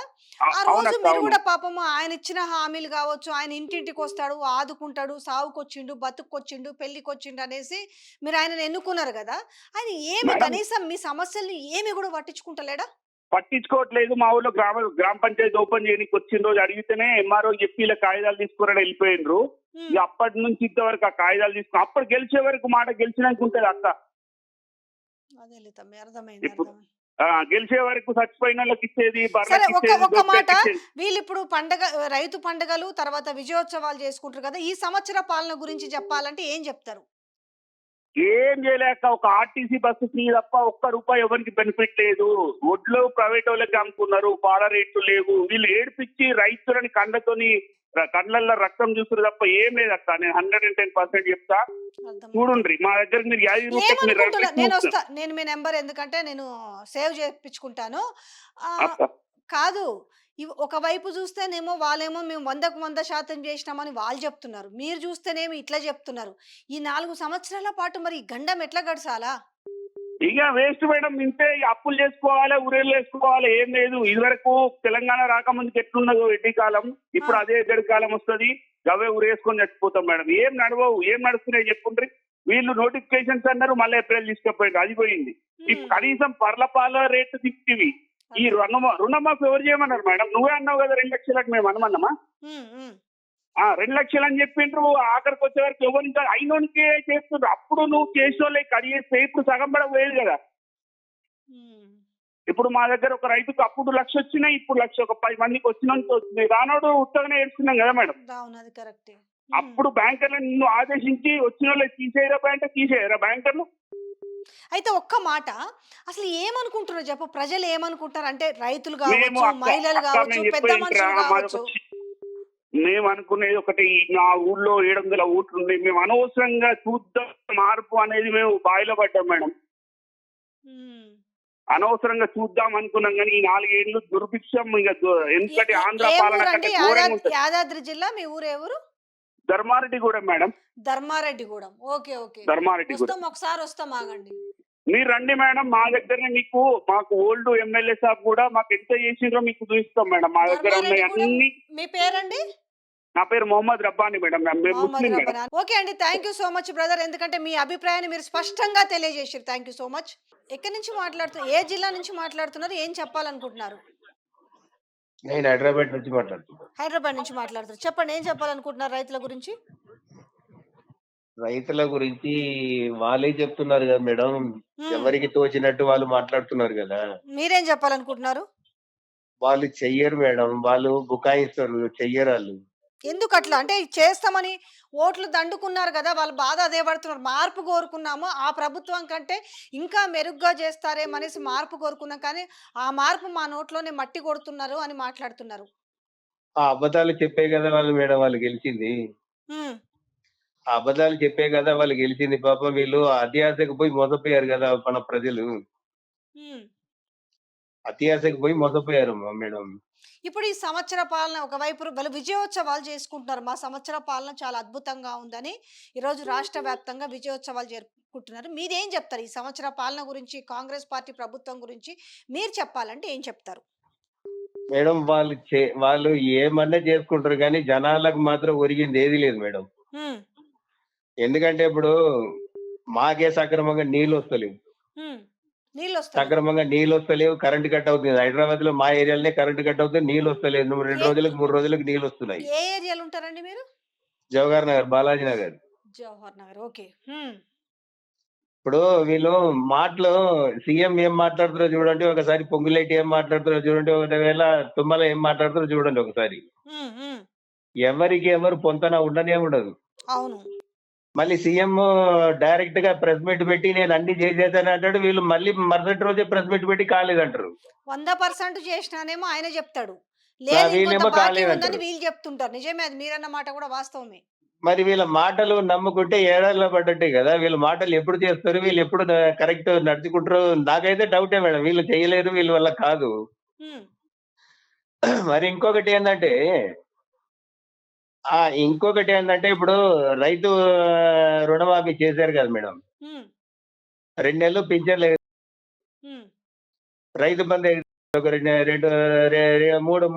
ఆ రోజు మీరు కూడా పాపము ఆయన ఇచ్చిన హామీలు కావచ్చు, ఆయన ఇంటింటికి వస్తాడు, ఆదుకుంటాడు, సావుకొచ్చిండు, బతుకొచ్చిండు, పెళ్లికొచ్చిండు అనేసి మీరు ఆయన ఎన్నుకున్నారు కదా, ఆయన ఏమి కనీసం మీ సమస్యల్ని ఏమి కూడా పట్టించుకుంటలేడా? పట్టించుకోవట్లేదు. మా ఊళ్ళో గ్రామ పంచాయతీ ఓపెన్ చేయడానికి వచ్చిన రోజు అడిగితేనే ఎంఆర్ఓ చెప్పి ఇలా కాగితాలు తీసుకుని వెళ్ళిపోయినరు. ఇక అప్పటి నుంచి ఇంతవరకు ఆ కాగితాలు తీసుకుని అప్పుడు గెలిచే వరకు మాట గెలిచినాక ఉంటుంది అక్క. గెలిచే వరకు చచ్చిపోయిన వాళ్ళకి ఇచ్చేది, ఒక మాట, వీళ్ళు ఇప్పుడు రైతు పండుగలు తర్వాత విజయోత్సవాలు చేసుకుంటారు కదా, ఈ సంవత్సర పాలన గురించి చెప్పాలంటే ఏం చెప్తారు? ఏం చేయలేక ఒక ఆర్టీసీ బస్సు ఫ్రీ తప్ప ఒక్క రూపాయి ఎవరికి బెనిఫిట్ లేదు. ఒడ్లు ప్రైవేట్ వాళ్ళకి అమ్ముకున్నారు, పాల రేట్లు లేవు. వీళ్ళు ఏడిపించి రైతులని కండ్లల్లో రక్తం చూస్తారు తప్ప ఏం లేదు అక్క. నేను 110% చెప్తా, చూడండి మా దగ్గర మీరు 50 రూపాయలు. నేను మీ నెంబర్ ఎందుకంటే నేను సేవ్ చేయించుకుంటాను కాదు. ఒకవైపు చూస్తేనేమో వాళ్ళేమో మేము 100% చేసినామని వాళ్ళు చెప్తున్నారు, మీరు చూస్తేనేమో ఇట్లా చెప్తున్నారు. ఈ 4 సంవత్సరాల పాటు మరి గండం ఎట్లా గడసాలా? ఇక వేస్ట్ మేడం. ఇంతే అప్పులు చేసుకోవాలి, ఊరేళ్ళు వేసుకోవాలి, ఏం లేదు. ఇదివరకు తెలంగాణ రాకముందుకు ఎట్లున్నదో ఎడ్డి కాలం, ఇప్పుడు అదే ఎడ్డి కాలం వస్తుంది. అవే ఊరేసుకొని చచ్చిపోతాం మేడం. ఏం నడవవు, ఏం నడుస్తున్నాయి చెప్పుండ్రి. వీళ్ళు నోటిఫికేషన్స్ అన్నారు, మళ్ళీ ఏప్రిల్ తీసుకుపోయింది, అది పోయింది. కనీసం పర్లపాల రేటు తిప్పివి. ఈ రుణమాఫీ ఎవరు చేయమన్నారు మేడం? నువ్వే అన్నావు కదా 2 లక్షలకు, మేము అనమన్నామా? 2 లక్షలు అని చెప్పిండ్రు. ఆఖరికి వచ్చే వరకు ఎవరు ఇంకా అయినోనికే చేస్తుండ్రు. అప్పుడు నువ్వు చేసిన వాళ్ళకి కడిగేస్తే ఇప్పుడు సగం పడ పోయేది కదా. ఇప్పుడు మా దగ్గర ఒక రైతుకు అప్పుడు 1,00,000 వచ్చినాయి, ఇప్పుడు 1,00,000 ఒక 10 మందికి వచ్చినానికి వచ్చినాయి. రానోడు ఉత్తగానే ఏడుస్తున్నాం కదా మేడం. అప్పుడు బ్యాంకర్లు నిన్ను ఆదేశించి వచ్చిన వాళ్ళకి తీసేయరా అంటే తీసేయరా బ్యాంకర్లు? అయితే ఒక్క మాట, అసలు ఏమనుకుంటున్నారు చెప్పు, ప్రజలు ఏమనుకుంటారు అంటే రైతులు కావచ్చు, మహిళలు కావచ్చు, పెద్ద మనుషులు కావచ్చు. మేము అనుకునేది ఒకటి, నా ఊళ్ళో 700 ఓట్లు ఉన్నాయి, మేము అనవసరంగా చూద్దాం మార్పు అనేది మేము బాయిలో పడ్డాం మేడం. అనవసరంగా చూద్దాం అనుకున్నాం కానీ ఈ 4 ఏళ్ళు దుర్భిక్షం. ఇక ఎందుకంటే ఆంధ్ర పాలన. యాదాద్రి జిల్లా మీ ఊరు ఎవరు? ధర్మారెడ్డిగూడెం మేడం. ధర్మారెడ్డిగూడెం. ఓకే. ధర్మారెడ్డిగూడెం ఒకసారి వస్తాం, ఆగండి. మీరు రండి మేడం, మా దగ్గరనే మాకు ఓల్డ్ ఎమ్మెల్యే సాబ్ కూడా మాకు ఎంత చేసిండ్రో మీకు చూపిస్తాం మేడం. మా దగ్గర ఉన్నాయి అన్ని. మీ పేరండి? నా పేరు మొహమ్మద్ రబ్బానీ మేడం. ఓకే అండి, thank you so much brother. ఎందుకంటే మీ అభిప్రాయాన్ని మీరు స్పష్టంగా తెలియజేసారు. Thank you so much. ఎక్కడి నుంచి మాట్లాడుతున్నారు, ఏ జిల్లా నుంచి మాట్లాడుతున్నారు, ఏం చెప్పాలనుకుంటున్నారు? నేను హైదరాబాద్ నుంచి మాట్లాడుతున్నాను. హైదరాబాద్ నుంచి మాట్లాడుతున్నారు, చెప్పండి, ఏం చెప్పాలనుకుంటున్నారు రైతుల గురించి? రైతుల గురించి వాళ్ళే చెప్తున్నారు కదా మేడం, ఎవరికి తోచినట్టు వాళ్ళు మాట్లాడుతున్నారు కదా. మీరేం చెప్పాలనుకుంటున్నారు? వాళ్ళు చెయ్యరు మేడం, వాళ్ళు బుకాయిస్తారు, చెయ్యరు. వాళ్ళు ఎందుకు అట్లా అంటే చేస్తామని ఓట్లు దండుకున్నారు కదా, వాళ్ళు బాధ అదే పడుతున్నారు. మార్పు కోరుకున్నాము, ఆ ప్రభుత్వం కంటే ఇంకా మెరుగ్గా చేస్తారేమనేసి మార్పు కోరుకున్నాం, కానీ ఆ మార్పు మా నోట్లోనే మట్టి కొడుతున్నారు అని మాట్లాడుతున్నారు. ఆ అబద్ధాలు చెప్పే కదా వాళ్ళు మేడం వాళ్ళు గెలిచింది. ఆ అబద్ధాలు చెప్పే కదా వాళ్ళు గెలిచింది. పాపం వీళ్ళు అత్యాశకు పోయి మోసపోయారు కదా మన ప్రజలు. అత్యాశకు పోయి మోసపోయారు మేడం. ఇప్పుడు ఈ సంవత్సర పాలన ఒకవైపు వాళ్ళు విజయోత్సవాలు చేసుకుంటున్నారు. మా సంవత్సర పాలన చాలా అద్భుతంగా ఉందని ఈరోజు రాష్ట్ర వ్యాప్తంగా విజయోత్సవాలు జరుపుకుంటున్నారు. మీరేం చెప్తారు ఈ సంవత్సర పాలన గురించి, కాంగ్రెస్ పార్టీ ప్రభుత్వం గురించి మీరు చెప్పాలంటే ఏం చెప్తారు? మేడం వాళ్ళు ఏమన్నా చేసుకుంటారు కానీ జనాలకు మాత్రం ఒరిగింది ఏది లేదు మేడం. ఎందుకంటే ఇప్పుడు మాకే సక్రమంగా నీళ్ళు వస్తలేవు, సక్రమంగా నీళ్ళు వస్తలేవు, కరెంట్ కట్ అవుతుంది. హైదరాబాద్ లో మా ఏరియాలోనే కరెంట్ కట్ అవుతుంది, నీళ్ళు వస్తలేదు. 2 రోజులకు 3 రోజులకు నీళ్ళు వస్తున్నాయి. ఏ ఏరియాలో ఉంటారండి మీరు? జవహర్ నగర్, బాలాజీ నగర్. జవహర్ నగర్. ఓకే. ఇప్పుడు వీళ్ళు మాటలు సీఎం ఏం మాట్లాడుతారో చూడండి ఒకసారి, పొంగులేటి ఏం మాట్లాడుతారో చూడండి, ఒకవేళ తుమ్మల ఏం మాట్లాడుతారో చూడండి ఒకసారి. ఎవరికి ఎవరు పొంతన ఉండనే ఉండదు. అవును. మళ్ళీ సీఎం డైరెక్ట్ గా ప్రెస్ మీట్ పెట్టి నేను అన్ని చేసేసాను అంటాడు, వీళ్ళు మళ్ళీ మరుసటి రోజే ప్రెస్ మీట్ పెట్టి కాలేదంటారు. 100% చేసినానేమో ఆయన చెప్తాడు. లేదు ఇంకొంత వీళ్ళేమో బాకీ ఉందని కాలేదంటారు. వీళ్ళు చెప్తుంటారు. నిజమే, అది మీరన్న మాట కూడా వాస్తవమే. మరి వీళ్ళ మాటలు నమ్ముకుంటే ఏడాదిలో పడ్డట్టే కదా. వీళ్ళ మాటలు ఎప్పుడు చేస్తారు, వీళ్ళు ఎప్పుడు కరెక్ట్ నడుచుకుంటారు, నాకైతే డౌటే మేడం. వీళ్ళు చేయలేరు, వీళ్ళ వల్ల కాదు. హ్మ్. మరి ఇంకొకటి ఏంటంటే ఇప్పుడు రైతు రుణమాఫీ చేశారు కదా మేడం. హ్మ్. 2 నెలలు పింఛన్లు హ్మ్. రైతు బంధు ఒక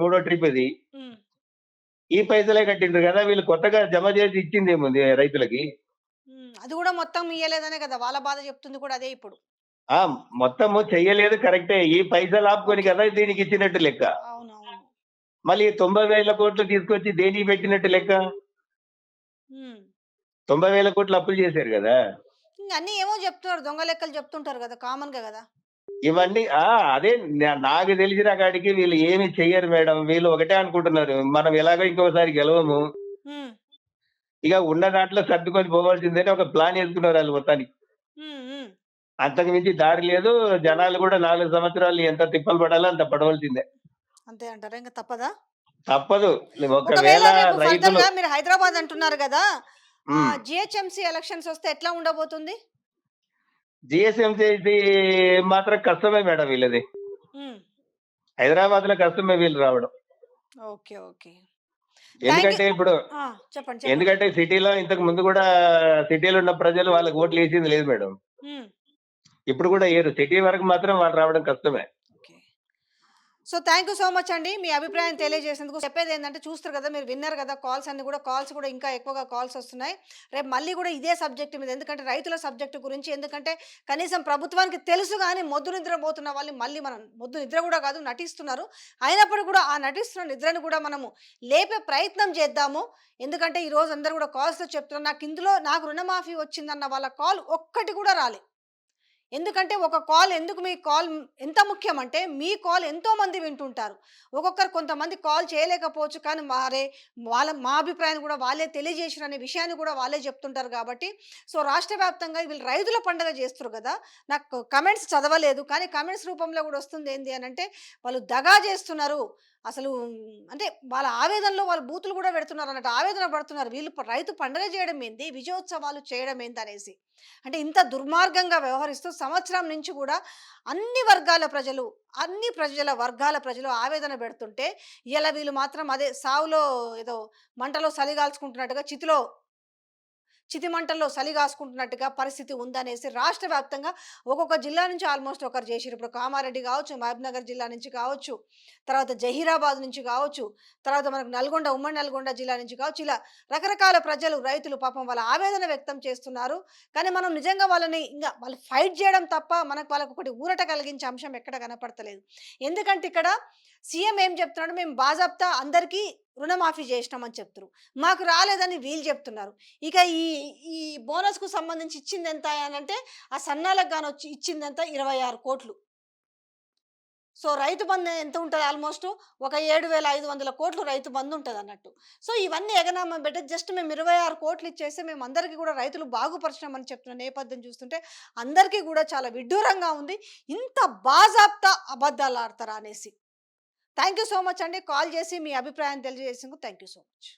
మూడో ట్రిప్ ఇది. హ్మ్. ఈ పైసలే కట్టిండ్రు కదా, వీళ్ళు కొత్తగా జమ చేసి ఇచ్చింది ఏముంది రైతులకి. అది కూడా మొత్తం ఇయ్యలేదనే కదా వాళ్ళ బాధ చెప్తుంది కూడా అదే ఇప్పుడు. ఆ మొత్తము చెయ్యలేదు కరెక్టే, ఈ పైసలు ఆపుకొని ఓకే. కదా దీనికి ఇచ్చినట్టు లెక్క. అవునవును. మళ్ళీ 90,000 కోట్లు తీసుకొచ్చి దేనికి పెట్టినట్టు లెక్క. 90,000 కోట్లు అప్పులు చేశారు కదా. ఇంక అన్నీ ఏమో చెప్తున్నారు, దొంగ లెక్కలు చెప్తుంటారు కదా, కామన్ గా కదా. ఇవన్నీ అదే నాకు తెలిసిన కాడికి వీళ్ళు ఏమి చెయ్యరు మేడం. వీళ్ళు ఒకటే అనుకుంటున్నారు, మనం ఎలాగో ఇంకోసారి గెలవము, హ్మ్. ఇక ఉన్న దాంట్లో సర్దుకొని పోవాల్సిందని ఒక ప్లాన్ వేసుకున్నారు వాళ్ళు మొత్తానికి. హ్మ్. హ్మ్. అంతకు మించి దారి లేదు. జనాలు కూడా 4 సంవత్సరాలు ఎంత తిప్పలు పడాలో అంత పడవలసిందే. అంతే అంటారా? ఇంకా తప్పదా? తప్పదు. ఒకవేళ ఒకవేళ రేపు ఫర్దర్ రైతులు గా మీరు హైదరాబాద్ అంటున్నారు కదా, ఉమ్, జిహెచ్ఎంసీ ఎలక్షన్స్ వస్తే ఎట్లా ఉండబోతుంది? జిఎస్ఎంసీ మాత్రం కష్టమే మేడం వీళ్ళది. హ్మ్. హైదరాబాద్ లో కష్టమే వీళ్ళు రావడం. ఓకే. ఓకే. Thank you. ఎందుకంటే ఇప్పుడు చెప్పండి. చెప్పండి. ఎందుకంటే సిటీలో ఇంతకు ముందు కూడా సిటీలో ఉన్న ప్రజలు వాళ్ళకి ఓట్లు వేసింది లేదు మేడం. హ్మ్. ఇప్పుడు కూడా ఏరు. సిటీ వరకు మాత్రం వాళ్ళు రావడం కష్టమే. Okay. So thank you so much అండి, మీ అభిప్రాయం తెలియజేసేందుకు. చెప్పేది ఏంటంటే చూస్తారు కదా, మీరు విన్నారు కదా, కాల్స్ కూడా ఇంకా ఎక్కువగా కాల్స్ వస్తున్నాయి. రేపు మళ్ళీ కూడా ఇదే సబ్జెక్ట్ మీద, ఎందుకంటే రైతుల సబ్జెక్టు గురించి, ఎందుకంటే కనీసం ప్రభుత్వానికి తెలుసు కానీ మొద్దు నిద్రపోతున్న వాళ్ళు మళ్ళీ మనం మొద్దు నిద్ర కూడా కాదు నటిస్తున్నారు. అయినప్పుడు కూడా ఆ నటిస్తున్న నిద్రను కూడా మనము లేపే ప్రయత్నం చేద్దాము. ఎందుకంటే ఈరోజు అందరూ కూడా కాల్స్లో చెప్తున్నారు, నాకు రుణమాఫీ వచ్చిందన్న వాళ్ళ కాల్ ఒక్కటి కూడా రాలే. ఎందుకంటే ఒక కాల్ ఎందుకు, మీ కాల్ ఎంత ముఖ్యమంటే మీ కాల్ ఎంతోమంది వింటుంటారు. కొంతమంది కాల్ చేయలేకపోవచ్చు, కానీ మా అభిప్రాయాన్ని కూడా వాళ్ళే తెలియజేసారు అనే విషయాన్ని కూడా వాళ్ళే చెప్తుంటారు. కాబట్టి సో రాష్ట్ర వ్యాప్తంగా వీళ్ళు రైతుల పండుగ చేస్తారు కదా. నాకు కమెంట్స్ చదవలేదు, కానీ కమెంట్స్ రూపంలో కూడా వస్తుంది ఏంటి అని అంటే, వాళ్ళు దగా చేస్తున్నారు అసలు. అంటే వాళ్ళ ఆవేదనలో వాళ్ళు బూతులు కూడా పెడుతున్నారు అన్నట్టు ఆవేదన పడుతున్నారు. వీళ్ళు రైతు పండుగ చేయడం ఏంది, విజయోత్సవాలు చేయడం ఏంది అనేసి. అంటే ఇంత దుర్మార్గంగా వ్యవహరిస్తూ సంవత్సరం నుంచి కూడా అన్ని ప్రజల వర్గాల ప్రజలు ఆవేదన పెడుతుంటే, ఇలా వీళ్ళు మాత్రం అదే సావులో ఏదో మంటలో సలిగాల్చుకుంటున్నట్టుగా, చితిమంటల్లో సలిగాసుకుంటున్నట్టుగా పరిస్థితి ఉందనేసి రాష్ట్ర వ్యాప్తంగా ఒక్కొక్క జిల్లా నుంచి ఆల్మోస్ట్ ఒకరు చేసిరు. ఇప్పుడు కామారెడ్డి కావచ్చు, మహబూబ్నగర్ జిల్లా నుంచి కావచ్చు, తర్వాత జహీరాబాద్ నుంచి కావచ్చు, తర్వాత మనకు ఉమ్మడి నల్గొండ జిల్లా నుంచి కావచ్చు, ఇలా రకరకాల రైతులు పాపం వాళ్ళ ఆవేదన వ్యక్తం చేస్తున్నారు. కానీ మనం నిజంగా వాళ్ళు ఫైట్ చేయడం తప్ప వాళ్ళకు ఒకటి ఊరట కలిగించే అంశం ఎక్కడ కనపడతలేదు. ఎందుకంటే ఇక్కడ సీఎం ఏం చెప్తున్నాడు, మేము బాజాప్తా అందరికీ రుణమాఫీ చేసినామని చెప్తున్నారు, మాకు రాలేదని వీళ్ళు చెప్తున్నారు. ఇక ఈ ఈ బోనస్కు సంబంధించి ఇచ్చింది ఎంత అని అంటే, ఆ సన్నాలకు గాను వచ్చి ఇచ్చింది ఎంత, 26 కోట్లు. సో రైతు బంధు ఎంత ఉంటుంది, ఆల్మోస్ట్ ఒక 7,500 కోట్లు రైతు బంధు ఉంటుంది అన్నట్టు. సో ఇవన్నీ ఎగనామం పెట్టి జస్ట్ మేము 26 కోట్లు ఇచ్చేస్తే మేము అందరికీ కూడా రైతులు బాగుపరచినామని చెప్తున్న నేపథ్యం చూస్తుంటే అందరికీ కూడా చాలా విడ్డూరంగా ఉంది. ఇంత బాజాప్తా అబద్ధాలు ఆడతారా అనేసి. థ్యాంక్ యూ సో మచ్ అండి, కాల్ చేసి మీ అభిప్రాయం తెలియజేసేందుకు థ్యాంక్ యూ సో మచ్.